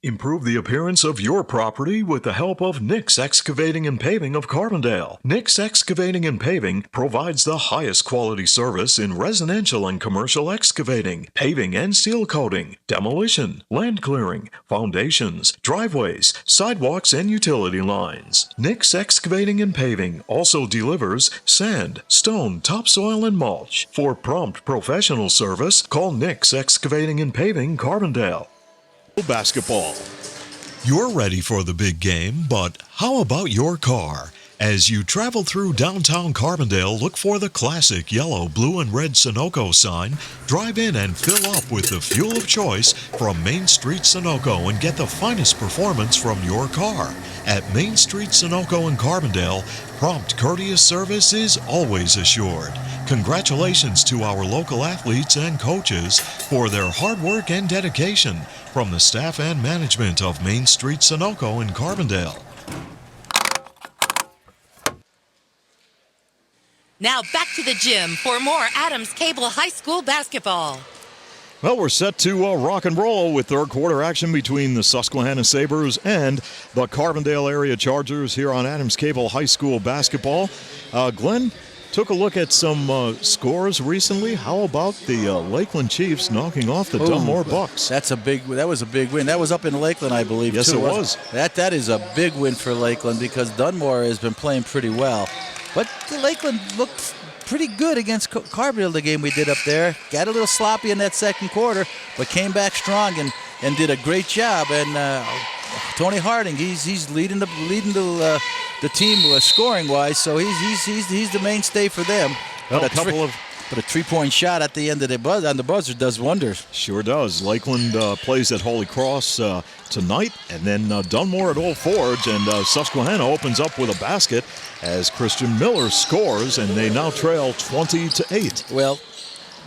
Improve the appearance of your property with the help of Nick's Excavating and Paving of Carbondale. Nick's Excavating and Paving provides the highest quality service in residential and commercial excavating, paving and seal coating, demolition, land clearing, foundations, driveways, sidewalks, and utility lines. Nick's Excavating and Paving also delivers sand, stone, topsoil, and mulch. For prompt professional service, call Nick's Excavating and Paving, Carbondale. Basketball. You're ready for the big game, but how about your car? As you travel through downtown Carbondale, look for the classic yellow, blue, and red Sunoco sign. Drive in and fill up with the fuel of choice from Main Street Sunoco and get the finest performance from your car. At Main Street Sunoco in Carbondale, prompt, courteous service is always assured. Congratulations to our local athletes and coaches for their hard work and dedication from the staff and management of Main Street Sunoco in Carbondale. Now back to the gym for more Adams Cable High School basketball. Well, we're set to rock and roll with third quarter action between the Susquehanna Sabres and the Carbondale area Chargers here on Adams Cable High School basketball. Glenn took a look at some scores recently. How about the Lakeland Chiefs knocking off the Dunmore Bucks? That was a big win. That was up in Lakeland, I believe. Yes, too, it was. That is a big win for Lakeland because Dunmore has been playing pretty well. But the Lakeland looked pretty good against Carbondale the game we did up there. Got a little sloppy in that second quarter, but came back strong and did a great job. And Tony Harding, he's leading the the team scoring-wise, so he's the mainstay for them. Well, But a three-point shot at the end of on the buzzer does wonders. Sure does. Lakeland plays at Holy Cross tonight, and then Dunmore at Old Forge, and Susquehanna opens up with a basket as Christian Miller scores, and they now trail 20-8. Well,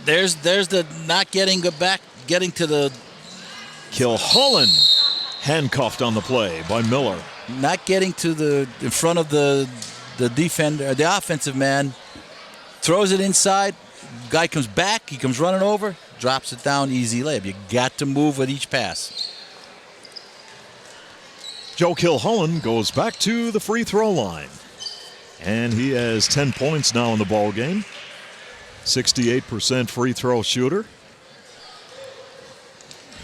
there's the not getting to the Kilhollen handcuffed on the play by Miller. not getting to in front of the defender, the offensive man, throws it inside. Guy comes back, he comes running over, drops it down, easy layup. You got to move with each pass. Joe Kilhollen goes back to the free throw line, and he has 10 points now in the ball game. 68% free throw shooter.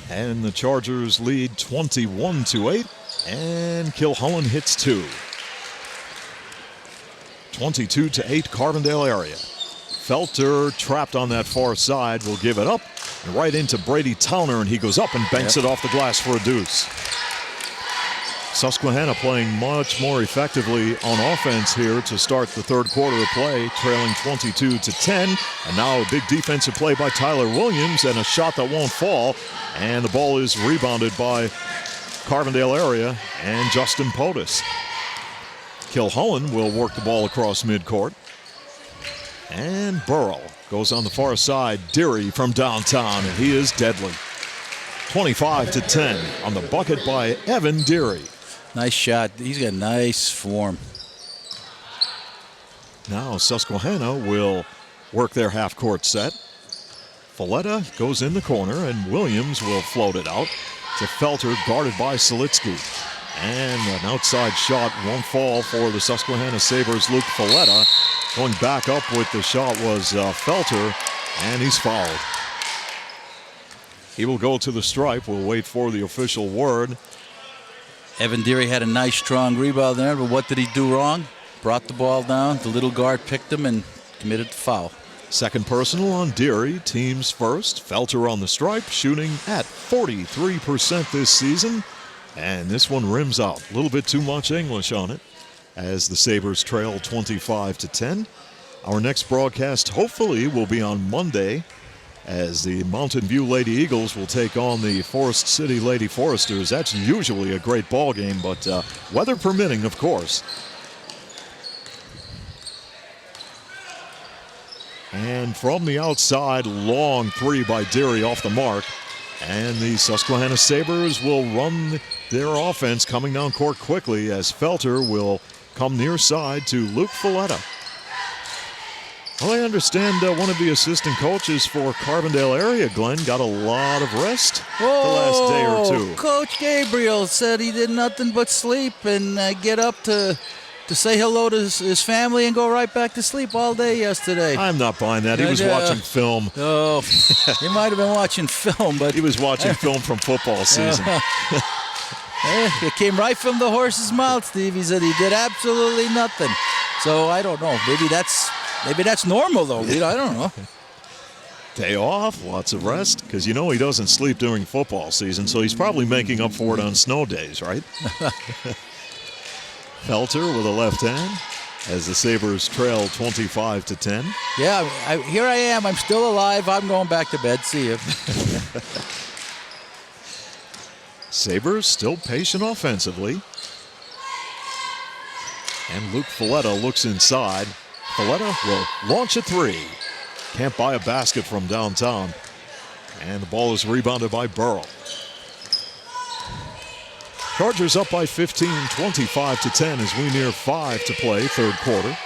And the Chargers lead 21-8, and Kilhollen hits 2. 22-8 Carbondale area. Felter, trapped on that far side, will give it up. And right into Brady Towner, and he goes up and banks it off the glass for a deuce. Susquehanna playing much more effectively on offense here to start the third quarter of play, trailing 22-10. And now a big defensive play by Tyler Williams and a shot that won't fall. And the ball is rebounded by Carbondale area and Justin Potus. Kilhollen will work the ball across midcourt. And Burrell goes on the far side. Deary from downtown, and he is deadly. 25-10 on the bucket by Evan Deary. Nice shot. He's got nice form. Now Susquehanna will work their half-court set. Folletta goes in the corner, and Williams will float it out to Felter, guarded by Selitsky. And an outside shot won't fall for the Susquehanna Sabres. Luke Folletta going back up with the shot was Felter, and he's fouled. He will go to the stripe. We'll wait for the official word. Evan Deary had a nice, strong rebound there, but what did he do wrong? Brought the ball down. The little guard picked him and committed the foul. Second personal on Deary, team's first. Felter on the stripe, shooting at 43% this season. And this one rims out. A little bit too much English on it as the Sabres trail 25-10. Our next broadcast hopefully will be on Monday as the Mountain View Lady Eagles will take on the Forest City Lady Foresters. That's usually a great ball game, but weather permitting, of course. And from the outside, long three by Deary off the mark. And the Susquehanna Sabres will run their offense coming down court quickly as Felter will come near side to Luke Folletta. Well, I understand one of the assistant coaches for Carbondale area, Glenn, got a lot of rest the last day or two. Coach Gabriel said he did nothing but sleep and get up to say hello to his family and go right back to sleep all day yesterday. I'm not buying that. He was watching film. Oh, he might have been watching film, but he was watching film from football season. It came right from the horse's mouth, Steve. He said he did absolutely nothing. So I don't know. Maybe that's normal, though. I don't know. Day off, lots of rest, because you know he doesn't sleep during football season, so he's probably making up for it on snow days, right? Felter with a left hand as the Sabres trail 25-10. Yeah, here I am. I'm still alive. I'm going back to bed. See you. Sabres still patient offensively. And Luke Folletta looks inside. Folletta will launch a three. Can't buy a basket from downtown. And the ball is rebounded by Burrell. Chargers up by 15, 25-10 as we near 5 to play, third quarter.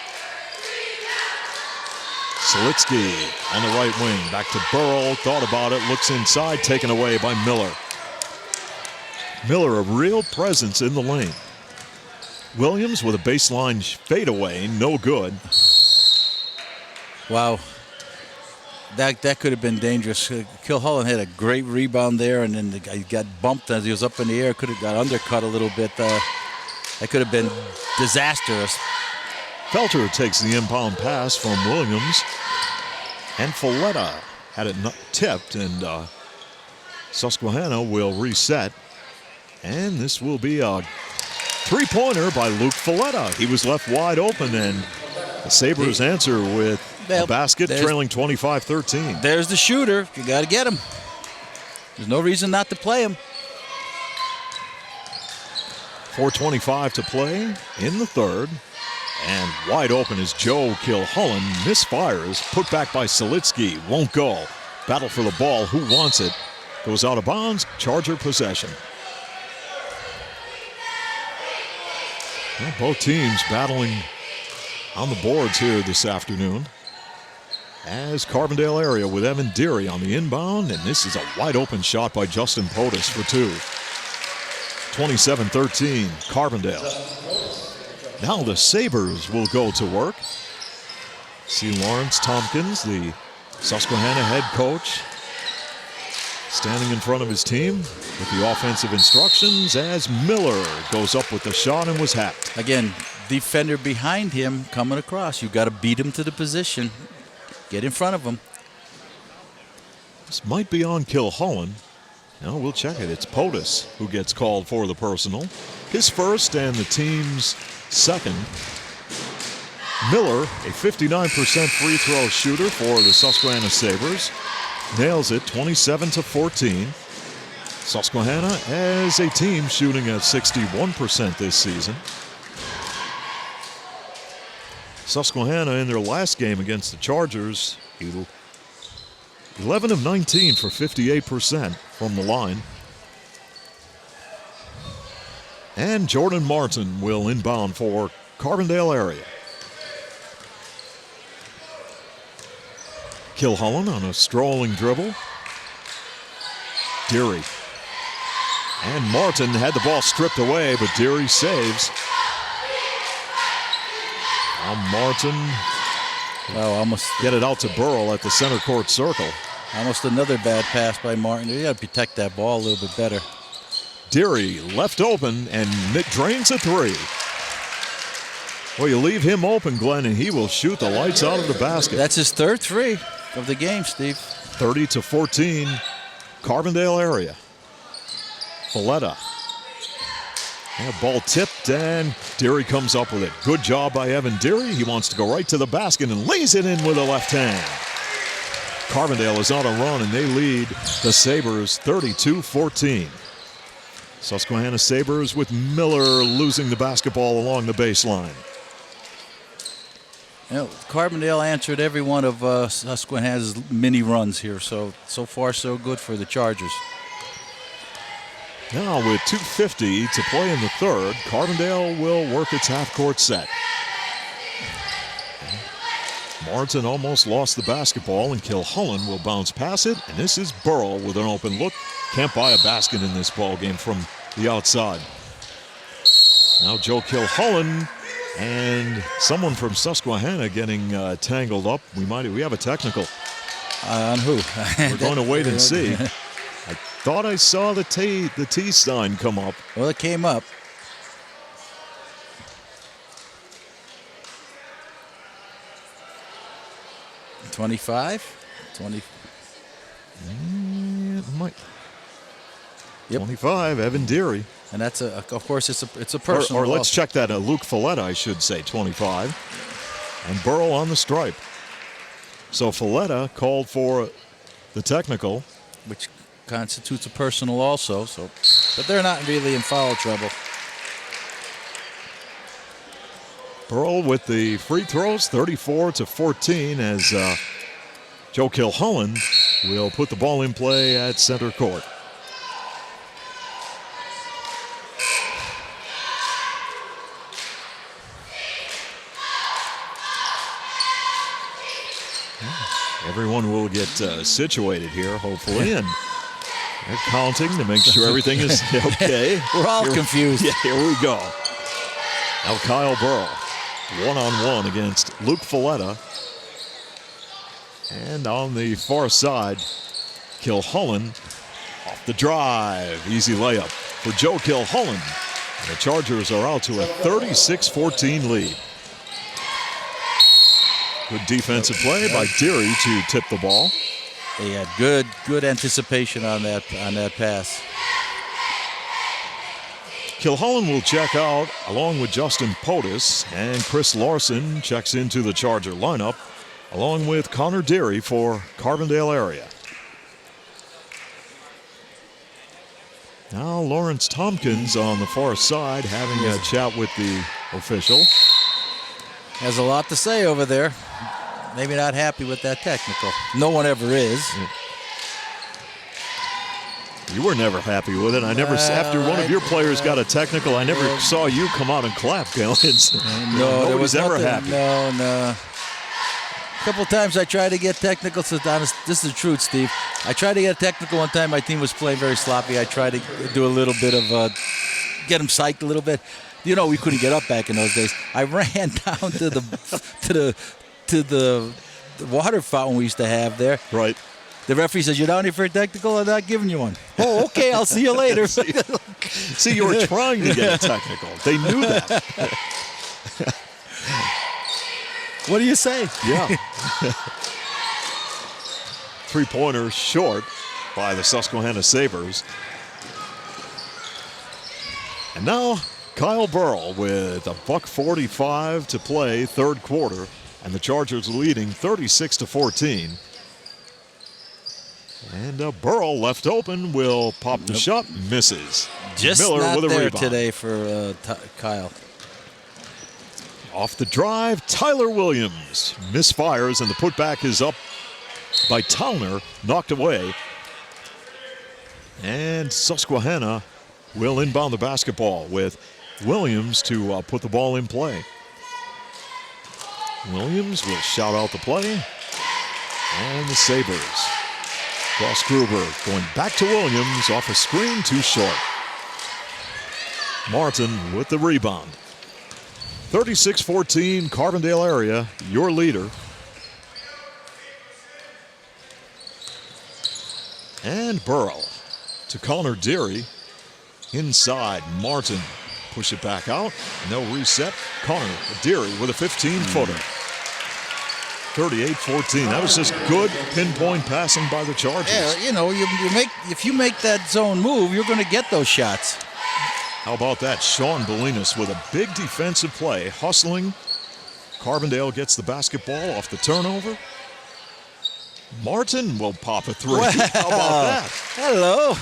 Selitsky on the right wing, back to Burrell, thought about it, looks inside, taken away by Miller. Miller, a real presence in the lane. Williams with a baseline fadeaway, no good. Wow. That could have been dangerous. Kilhollen had a great rebound there, and then the guy got bumped as he was up in the air. Could have got undercut a little bit. That could have been disastrous. Felter takes the inbound pass from Williams, and Folletta had it tipped, and Susquehanna will reset. And this will be a Three-pointer by Luke Folletta. He was left wide open, and the Sabres answer with a basket, trailing 25-13. There's the shooter. You got to get him. There's no reason not to play him. 4:25 to play in the third. And wide open is Joe Kilholland. Misfires. Put back by Selitsky. Won't go. Battle for the ball. Who wants it? Goes out of bounds. Charger possession. Well, both teams battling on the boards here this afternoon. As Carbondale area with Evan Deary on the inbound. And this is a wide open shot by Justin Potus for two. 27-13, Carbondale. Now the Sabres will go to work. See Lawrence Tompkins, the Susquehanna head coach, standing in front of his team with the offensive instructions as Miller goes up with the shot and was hacked. Again, defender behind him coming across. You got to beat him to the position. Get in front of him. This might be on Kilholland. No, we'll check it. It's Potus who gets called for the personal. His first and the team's second. Miller, a 59% free throw shooter for the Susquehanna Sabres, nails it 27-14. Susquehanna as a team shooting at 61% this season. Susquehanna in their last game against the Chargers, 11 of 19 for 58% from the line. And Jordan Martin will inbound for Carbondale area. Kilholland on a strolling dribble. Deary. And Martin had the ball stripped away, but Deary saves. Now Martin almost get it out to Burrell at the center court circle. Almost another bad pass by Martin. You got to protect that ball a little bit better. Deary left open and drains a three. Well, you leave him open, Glenn, and he will shoot the lights out of the basket. That's his third three of the game, Steve. 30-14, Carbondale area. Folletta. And ball tipped, and Deary comes up with it. Good job by Evan Deary. He wants to go right to the basket and lays it in with a left hand. Carbondale is on a run, and they lead the Sabres 32-14. Susquehanna Sabres with Miller losing the basketball along the baseline. You know, Carbondale answered every one of Susquehanna's mini runs here, so far so good for the Chargers. Now with 2:50 to play in the third, Carbondale will work its half-court set. Martin almost lost the basketball, and Kilholland will bounce past it, and this is Burrell with an open look. Can't buy a basket in this ball game from the outside. Now Joe Kilholland and someone from Susquehanna getting tangled up. We have a technical. On who? We're going to wait and see. I thought I saw the T sign come up. Well, it came up. $25? 20. It might. Yep. 25, Evan Deary. And that's of course, it's a personal. Or let's check that. Luke Folletta, I should say, 25. And Burrell on the stripe. So Folletta called for the technical, which constitutes a personal also. So, but they're not really in foul trouble. Burrell with the free throws, 34-14, as Joe Kilholland will put the ball in play at center court. Everyone will get situated here, hopefully, and they're counting to make sure everything is okay. We're all confused. Yeah, here we go. Now Kyle Burrell, one-on-one against Luke Folletta. And on the far side, Kilholland off the drive. Easy layup for Joe Kilholland. The Chargers are out to a 36-14 lead. Good defensive play by Deary to tip the ball. They had good anticipation on that pass. Kilholland will check out along with Justin Potus, and Chris Larson checks into the Charger lineup along with Connor Deary for Carbondale area. Now Lawrence Tompkins on the far side having a chat with the official. Has a lot to say over there. Maybe not happy with that technical. No one ever is. You were never happy with it. I never, after one of your players got a technical, I never saw you come out and clap, Gallons. No, there was ever nothing, happy. No. A couple times I tried to get technical. So honest, this is the truth, Steve. I tried to get a technical one time. My team was playing very sloppy. I tried to do a little bit of get them psyched a little bit. You know, we couldn't get up back in those days. I ran down to the water fountain we used to have there. Right. The referee says, "You're down here for a technical? I'm not giving you one." Oh, okay. I'll see you later. See, you were trying to get a technical. They knew that. What do you say? Yeah. Three-pointer short by the Susquehanna Sabres. And now Kyle Burrell with a $1:45 to play, third quarter, and the Chargers leading 36-14. And Burrell left open will pop the shot, misses. Just Miller not with a there rebound. today for Kyle. Off the drive, Tyler Williams misfires, and the putback is up by Towner, knocked away. And Susquehanna will inbound the basketball with Williams to put the ball in play. Williams will shout out the play. And the Sabres. Cross Gruber going back to Williams off a screen, too short. Martin with the rebound. 36-14, Carbondale area, your leader. And Burrell to Connor Deary. Inside, Martin push it back out, and they'll reset. Connor Deary with a 15-footer. 38-14. That was just good pinpoint passing by the Chargers. Yeah, you know, if you make that zone move, you're going to get those shots. How about that? Sean Bolinas with a big defensive play, hustling. Carbondale gets the basketball off the turnover. Martin will pop a three. Wow. How about that? Hello.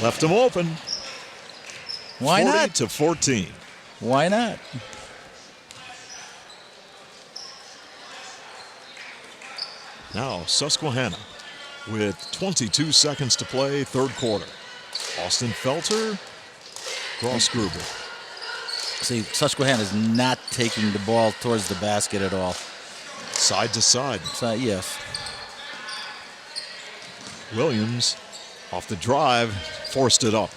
Left him open. Why 40 not? to 14. Why not? Now Susquehanna with 22 seconds to play, third quarter. Austin Felter, Ross Gruber. See, Susquehanna is not taking the ball towards the basket at all. Side to side. So, yes. Williams off the drive, forced it up.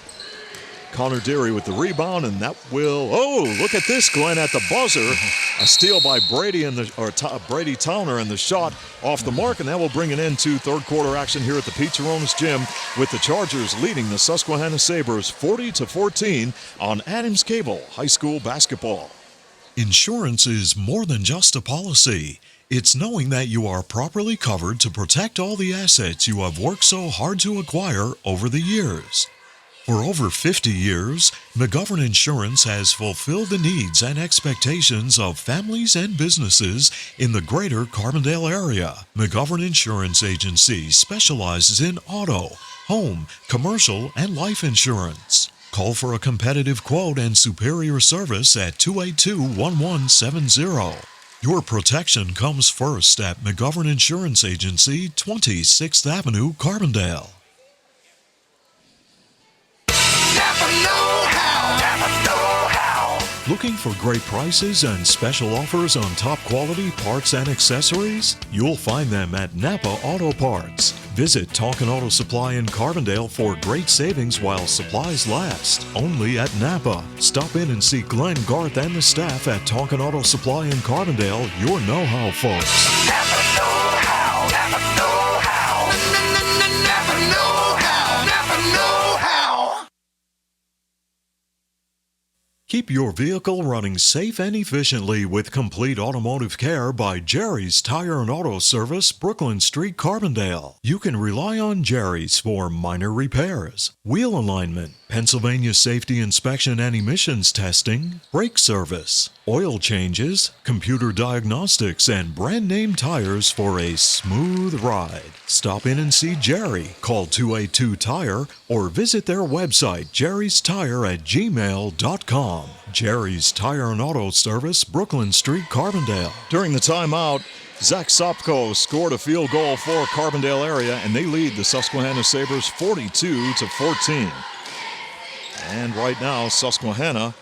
Connor Deary with the rebound, and that will, oh, look at this, Glenn, at the buzzer. A steal by Brady Brady Towner, and the shot off the mark, and that will bring an end to third quarter action here at the Pete Taronis Gym, with the Chargers leading the Susquehanna Sabres 40-14 on Adams Cable High School basketball. Insurance is more than just a policy. It's knowing that you are properly covered to protect all the assets you have worked so hard to acquire over the years. For over 50 years, McGovern Insurance has fulfilled the needs and expectations of families and businesses in the greater Carbondale area. McGovern Insurance Agency specializes in auto, home, commercial, and life insurance. Call for a competitive quote and superior service at 282-1170. Your protection comes first at McGovern Insurance Agency, 26th Avenue, Carbondale. Looking for great prices and special offers on top quality parts and accessories? You'll find them at Napa Auto Parts. Visit Tonkin Auto Supply in Carbondale for great savings while supplies last. Only at Napa. Stop in and see Glenn, Garth, and the staff at Tonkin Auto Supply in Carbondale, your know-how folks. Napa know-how. Napa know-how. Napa know-how. Napa know-how. Keep your vehicle running safe and efficiently with complete automotive care by Jerry's Tire and Auto Service, Brooklyn Street, Carbondale. You can rely on Jerry's for minor repairs, wheel alignment, Pennsylvania safety inspection and emissions testing, brake service, oil changes, computer diagnostics, and brand name tires for a smooth ride. Stop in and see Jerry. Call 282-TIRE or visit their website, jerrystire@gmail.com. Jerry's Tire and Auto Service, Brooklyn Street, Carbondale. During the timeout, Zach Sopko scored a field goal for Carbondale area, and they lead the Susquehanna Sabres 42-14. And right now, Susquehanna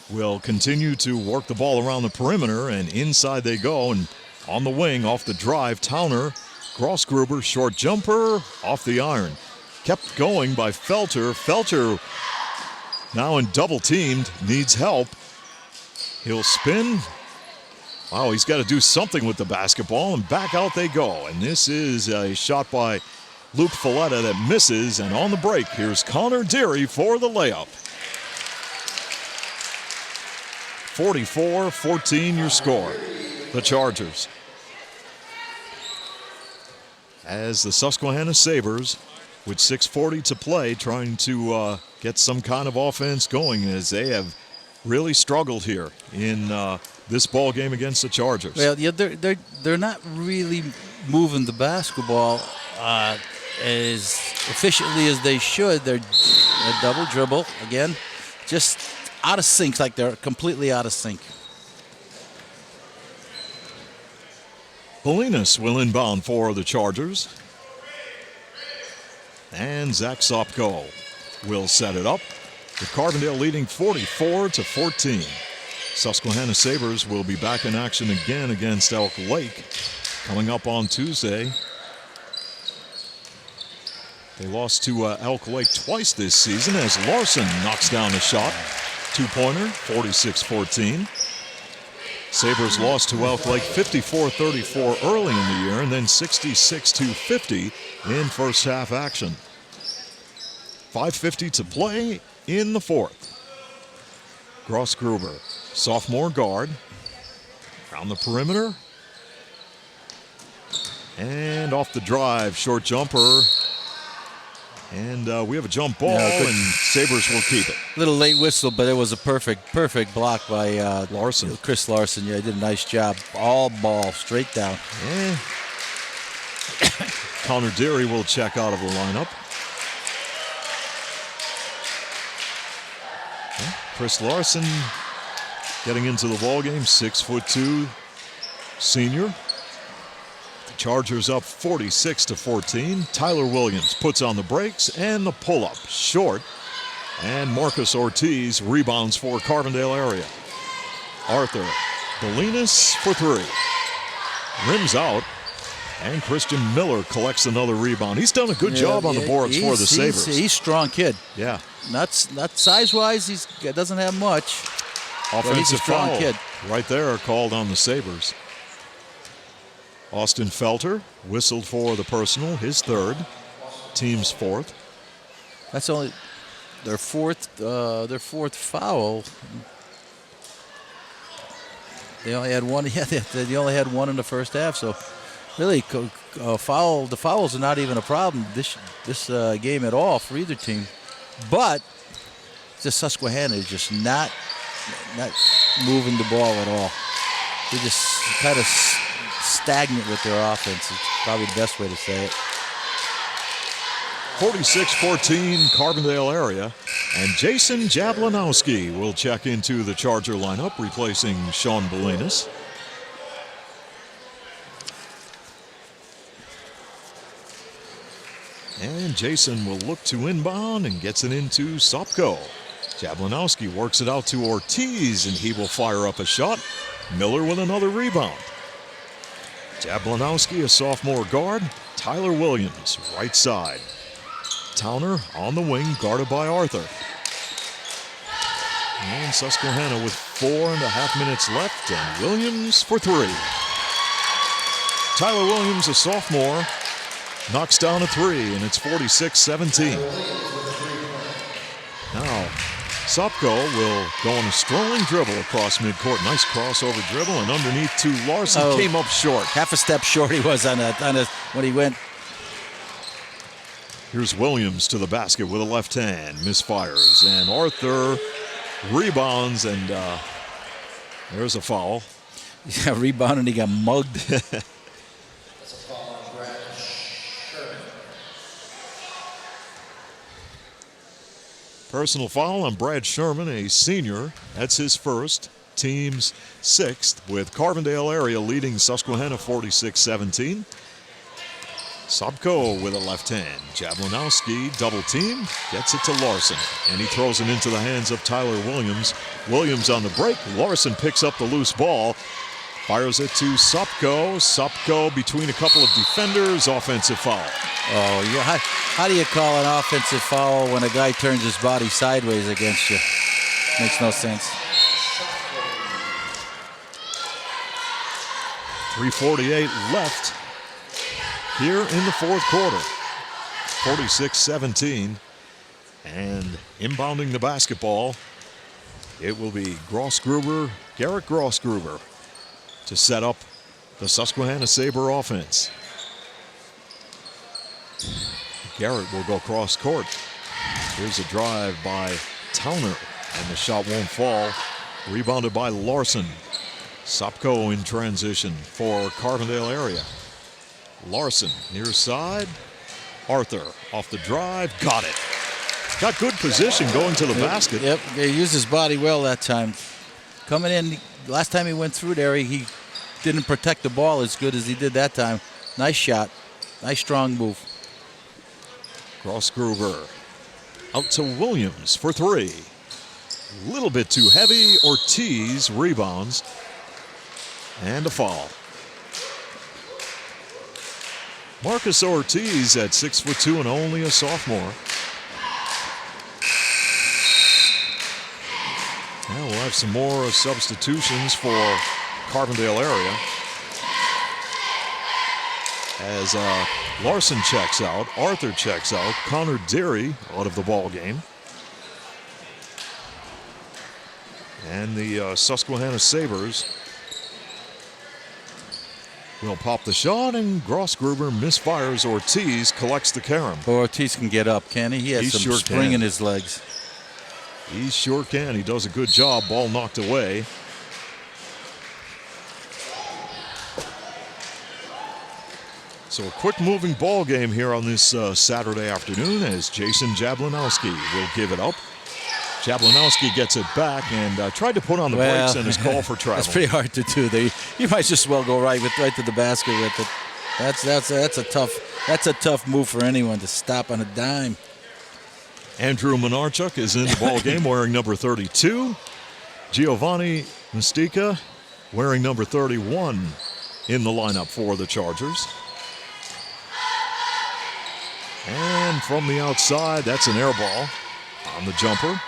will continue to work the ball around the perimeter, and inside they go. And on the wing, off the drive, Towner, Grossgruber, short jumper, off the iron. Kept going by Felter. Felter now in double teamed, needs help. He'll spin. Wow, he's got to do something with the basketball, and back out they go. And this is a shot by Luke Folletta that misses, and on the break, here's Connor Deary for the layup. 44-14 your score. The Chargers. As the Susquehanna Sabres, with 6:40 to play, trying to get some kind of offense going, as they have really struggled here in this ball game against the Chargers. Well, yeah, they're not really moving the basketball as efficiently as they should. They're a double dribble again, just out of sync, like they're completely out of sync. Polinas will inbound for the Chargers. And Zach Sopko will set it up. With Carbondale leading 44-14. Susquehanna Sabres will be back in action again against Elk Lake coming up on Tuesday. They lost to Elk Lake twice this season as Larson knocks down a shot. Two-pointer, 46-14. Sabres lost to Elk Lake 54-34 early in the year and then 66-50 in first half action. 5:50 to play in the fourth. Grossgruber, sophomore guard, around the perimeter. And off the drive, short jumper. And we have a jump ball, and Sabres will keep it. Little late whistle, but it was a perfect block by Larson. Chris Larson. Yeah, he did a nice job. All ball, straight down. Connor Deary will check out of the lineup. Chris Larson getting into the ballgame, 6'2" senior. The Chargers up 46-14. Tyler Williams puts on the brakes and the pull-up short. And Marcus Ortiz rebounds for Carbondale area. Arthur Bolinas for three. Rims out. And Christian Miller collects another rebound. He's done a good job on the boards for the Sabres. He's a strong kid. Yeah. Not size-wise, he doesn't have much. Offensive he's a strong foul kid. right there called on the Sabres. Austin Felter whistled for the personal, his third, team's fourth. That's only their fourth foul. They only had one. Yeah, they only had one in the first half. So really, the fouls are not even a problem this game at all for either team. But the Susquehanna is just not moving the ball at all. They're just kind of stagnant with their offense. It's probably the best way to say it. 46-14 Carbondale area. And Jason Jablanowski will check into the Charger lineup, replacing Sean Bolinas. And Jason will look to inbound and gets it into Sopko. Jablanowski works it out to Ortiz, and he will fire up a shot. Miller with another rebound. Jablanowski, a sophomore guard. Tyler Williams, right side. Towner on the wing, guarded by Arthur. And Susquehanna with 4.5 minutes left, and Williams for three. Tyler Williams, a sophomore, knocks down a three, and it's 46-17. Now, Sopko will go on a strolling dribble across midcourt. Nice crossover dribble and underneath to Larson. Oh. Came up short. Half a step short he was on when he went. Here's Williams to the basket with a left hand. Misfires. And Arthur rebounds, and there's a foul. Yeah, rebound, and he got mugged. Personal foul on Brad Sherman, a senior. That's his first. Team's sixth, with Carbondale area leading Susquehanna 46-17. Sopko with a left hand. Jablinowski double team, gets it to Larson, and he throws it into the hands of Tyler Williams. Williams on the break. Larson picks up the loose ball, fires it to Sopko. Sopko between a couple of defenders. Offensive foul. Oh, yeah. How do you call an offensive foul when a guy turns his body sideways against you? Makes no sense. 3:48 left here in the fourth quarter. 46-17. And inbounding the basketball, it will be Garrett Grossgruber, to set up the Susquehanna Sabre offense. Garrett will go cross court. Here's a drive by Towner, and the shot won't fall. Rebounded by Larson. Sopko in transition for Carbondale area. Larson near side. Arthur off the drive. Got it. Got good position going to the basket. Yep, he used his body well that time. Coming in, last time he went through there, he didn't protect the ball as good as he did that time. Nice shot. Nice strong move. Grossgruber out to Williams for three. A little bit too heavy. Ortiz rebounds. And a foul. Marcus Ortiz at 6'2" and only a sophomore. Now we'll have some more substitutions for Carbondale area. As Larson checks out, Arthur checks out, Connor Deary out of the ball game. And the Susquehanna Sabres will pop the shot, and Grossgruber misfires. Ortiz collects the carom. But Ortiz can get up, can he? He has some spring in his legs. He sure can. He does a good job. Ball knocked away. So a quick moving ball game here on this Saturday afternoon, as Jason Jablinowski will give it up. Jablinowski gets it back and tried to put on the brakes and his call for travel. That's pretty hard to do. You might just well go right to the basket with it. That's a tough move for anyone to stop on a dime. Andrew Menarchuk is in the ball game wearing number 32. Giovanni Mystica wearing number 31 in the lineup for the Chargers. And from the outside, that's an air ball on the jumper.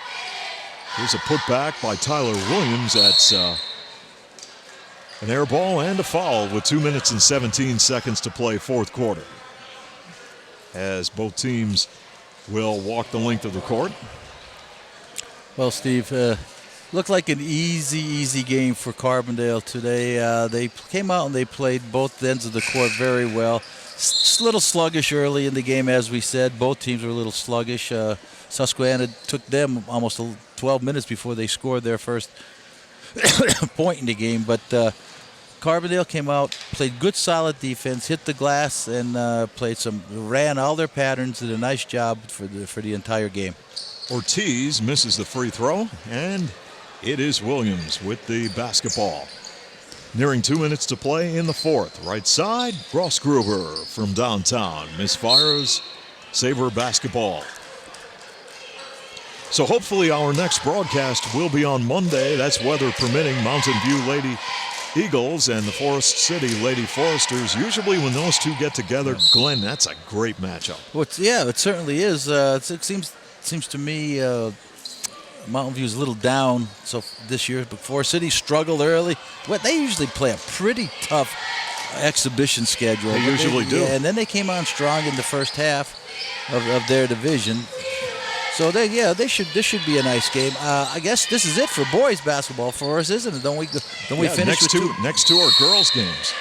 Here's a putback by Tyler Williams. That's an air ball and a foul with 2 minutes and 17 seconds to play fourth quarter, as both teams will walk the length of the court. Well, Steve, looked like an easy game for Carbondale today. They came out and they played both ends of the court very well. A little sluggish early in the game, as we said. Both teams were a little sluggish. Susquehanna took them almost 12 minutes before they scored their first point in the game. But Carbondale came out, played good, solid defense, hit the glass, and ran all their patterns, did a nice job for the entire game. Ortiz misses the free throw, and it is Williams with the basketball. Nearing 2 minutes to play in the fourth. Right side, Grossgruber from downtown misfires. Sabre basketball. So hopefully our next broadcast will be on Monday. That's weather permitting. Mountain View Lady Eagles and the Forest City Lady Foresters. Usually when those two get together, Glenn, that's a great matchup. Well, yeah, it certainly is. It seems to me Mountain View's a little down so this year, but Forest City struggled early. Well, they usually play a pretty tough exhibition schedule. They usually do. Yeah, and then they came on strong in the first half of their division. So they should. This should be a nice game. I guess this is it for boys basketball for us, isn't it? Don't we finish with two? Next two are girls' games.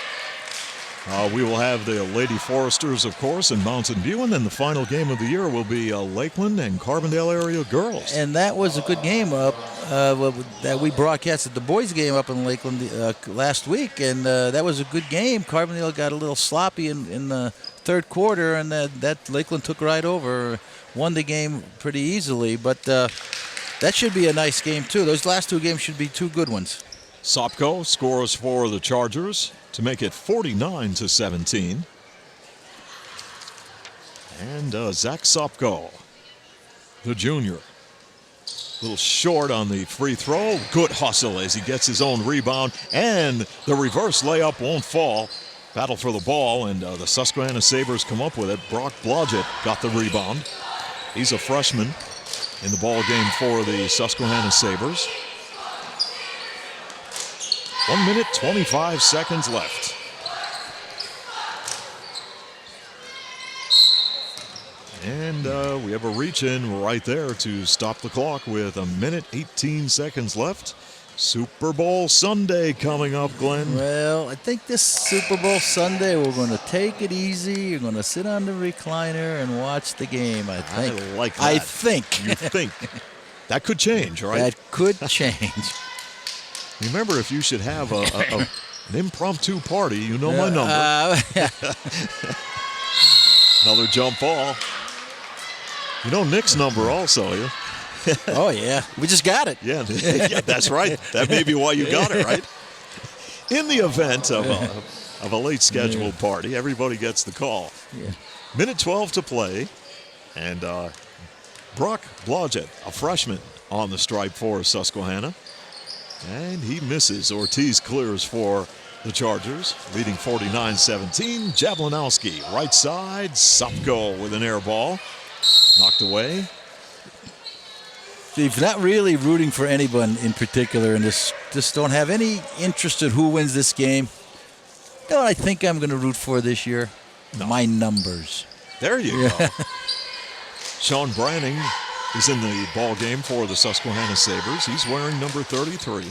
We will have the Lady Foresters, of course, in Mountain View, and then the final game of the year will be Lakeland and Carbondale area girls. And that was a good game that we broadcasted the boys' game up in Lakeland last week, and that was a good game. Carbondale got a little sloppy in the third quarter, and that Lakeland took right over, won the game pretty easily. But that should be a nice game too. Those last two games should be two good ones. Sopko scores for the Chargers to make it 49-17. And Zach Sopko, the junior, a little short on the free throw. Good hustle as he gets his own rebound, and the reverse layup won't fall. Battle for the ball, and the Susquehanna Sabres come up with it. Brock Blodgett got the rebound. He's a freshman in the ball game for the Susquehanna Sabres. 1 minute, 25 seconds left. And we have a reach-in right there to stop the clock with 1 minute, 18 seconds left. Super Bowl Sunday coming up, Glenn. Well, I think this Super Bowl Sunday we're going to take it easy. You're going to sit on the recliner and watch the game, I think. I like that. I think. You think. That could change, right? That could change. Remember, if you should have an impromptu party, you know my number. Another jump ball. You know Nick's number also, yeah? Oh, yeah. We just got it. Yeah, that's right. That may be why you got it, right? In the event of a late scheduled party, everybody gets the call. Yeah. Minute 12 to play. And Brock Blodgett, a freshman, on the stripe for Susquehanna. And he misses. Ortiz clears for the Chargers, leading 49-17. Jablanowski, right side. Sopko with an air ball. Knocked away. Steve, not really rooting for anyone in particular in this. Just don't have any interest in who wins this game. You know what I think I'm going to root for this year? No. My numbers. There you go. Sean Branning is in the ball game for the Susquehanna Sabres. He's wearing number 33.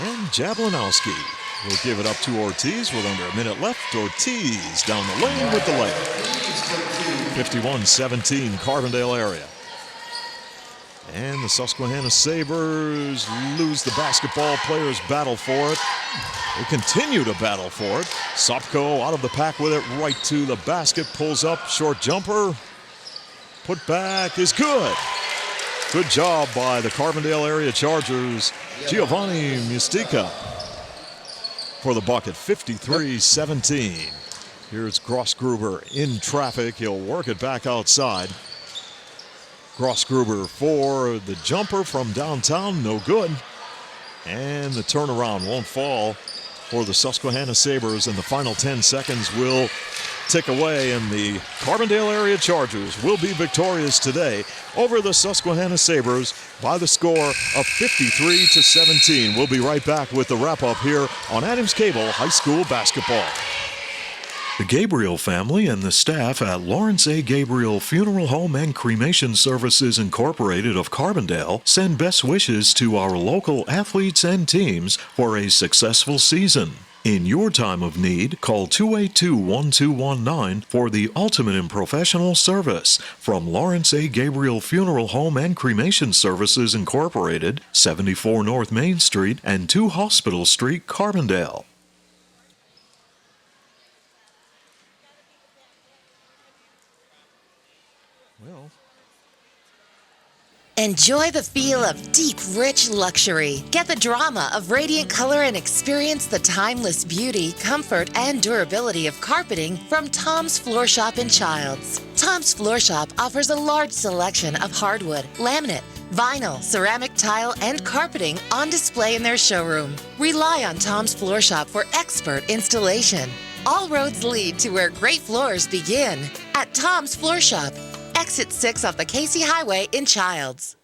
And Jablanowski will give it up to Ortiz with under a minute left. Ortiz down the lane with the layup. 51-17 Carbondale area. And the Susquehanna Sabres lose the basketball. Players battle for it. They continue to battle for it. Sopko out of the pack with it right to the basket. Pulls up, short jumper. Put back is good. Good job by the Carbondale area Chargers. Giovanni Mustica for the bucket, 53-17. Here's Grossgruber in traffic. He'll work it back outside. Grossgruber for the jumper from downtown, no good. And the turnaround won't fall for the Susquehanna Sabres, and the final 10 seconds will tick away, and the Carbondale area Chargers will be victorious today over the Susquehanna Sabres by the score of 53-17. We'll be right back with the wrap-up here on Adams Cable High School Basketball. The Gabriel family and the staff at Lawrence A. Gabriel Funeral Home and Cremation Services Incorporated of Carbondale send best wishes to our local athletes and teams for a successful season. In your time of need, call 282-1219 for the ultimate in professional service from Lawrence A. Gabriel Funeral Home and Cremation Services Incorporated, 74 North Main Street and 2 Hospital Street, Carbondale. Enjoy the feel of deep, rich luxury. Get the drama of radiant color and experience the timeless beauty, comfort, and durability of carpeting from Tom's Floor Shop in Childs. Tom's Floor Shop offers a large selection of hardwood, laminate, vinyl, ceramic tile, and carpeting on display in their showroom. Rely on Tom's Floor Shop for expert installation. All roads lead to where great floors begin at Tom's Floor Shop. Exit 6 off the Casey Highway in Childs.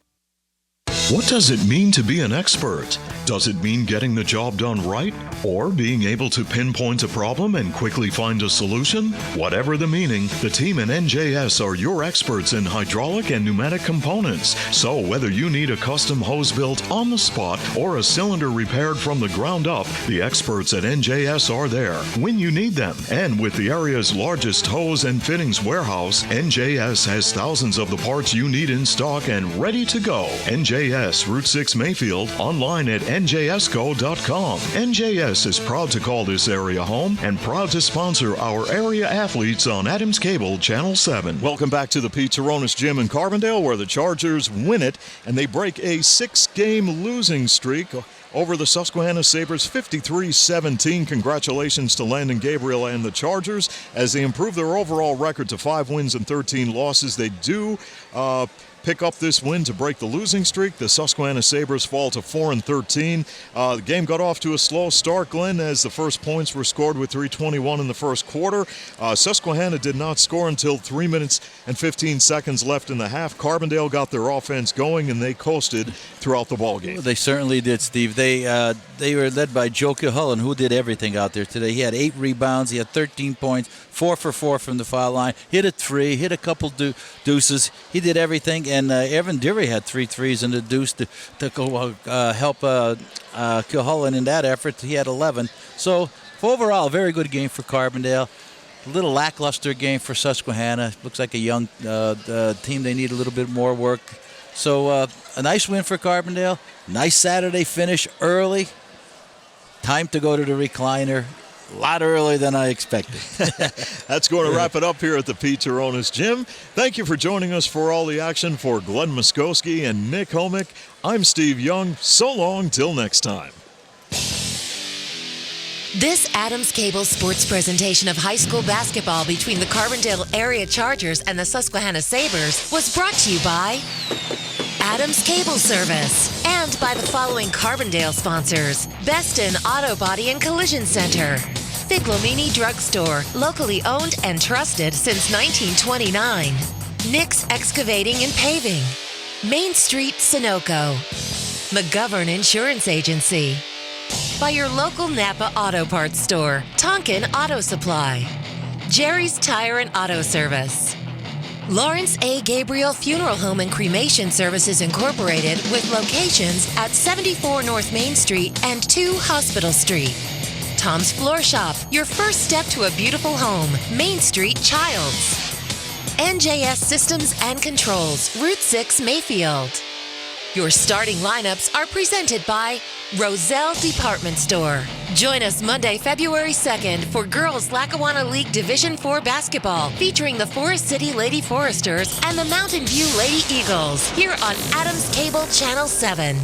What does it mean to be an expert? Does it mean getting the job done right? Or being able to pinpoint a problem and quickly find a solution? Whatever the meaning, the team in NJS are your experts in hydraulic and pneumatic components. So whether you need a custom hose built on the spot or a cylinder repaired from the ground up, the experts at NJS are there when you need them. And with the area's largest hose and fittings warehouse, NJS has thousands of the parts you need in stock and ready to go. NJS, Route 6 Mayfield, online at njsco.com. NJS is proud to call this area home and proud to sponsor our area athletes on Adams Cable Channel 7. Welcome back to the Pete Taronis Gym in Carbondale, where the Chargers win it and they break a 6-game losing streak over the Susquehanna Sabres 53-17. Congratulations to Landon Gabriel and the Chargers as they improve their overall record to 5 wins and 13 losses. They do pick up this win to break the losing streak. The Susquehanna Sabres fall to 4-13. The game got off to a slow start, Glenn, as the first points were scored with 3:21 in the first quarter. Susquehanna did not score until 3 minutes and 15 seconds left in the half. Carbondale got their offense going, and they coasted throughout the ballgame. Well, they certainly did, Steve. They were led by Joe Kilhullen, who did everything out there today. He had 8 rebounds. He had 13 points, 4 for 4 from the foul line, hit a 3, hit a couple deuces. He did everything. And Evan Deary had 3 threes and a deuce to go, help Kilhullen in that effort. He had 11. So overall, very good game for Carbondale. A little lackluster game for Susquehanna. Looks like a young team. They need a little bit more work. So a nice win for Carbondale. Nice Saturday finish early. Time to go to the recliner. A lot earlier than I expected. That's going to wrap it up here at the Pete Taronis Gym. Thank you for joining us for all the action. For Glenn Muskowski and Nick Homick, I'm Steve Young. So long till next time. This Adams Cable Sports presentation of high school basketball between the Carbondale Area Chargers and the Susquehanna Sabres was brought to you by Adams Cable Service and by the following Carbondale sponsors: Beston Auto Body and Collision Center, Figlomini Drugstore, locally owned and trusted since 1929, Nick's Excavating and Paving, Main Street Sunoco, McGovern Insurance Agency, by your local Napa Auto Parts store, Tonkin Auto Supply, Jerry's Tire and Auto Service, Lawrence A. Gabriel Funeral Home and Cremation Services Incorporated, with locations at 74 North Main Street and 2 Hospital Street, Tom's Floor Shop, your first step to a beautiful home, Main Street, Childs, NJS Systems and Controls, Route 6 Mayfield. Your starting lineups are presented by Roselle Department Store. Join us Monday, February 2nd for Girls Lackawanna League Division IV basketball, featuring the Forest City Lady Foresters and the Mountain View Lady Eagles, here on Adams Cable Channel 7.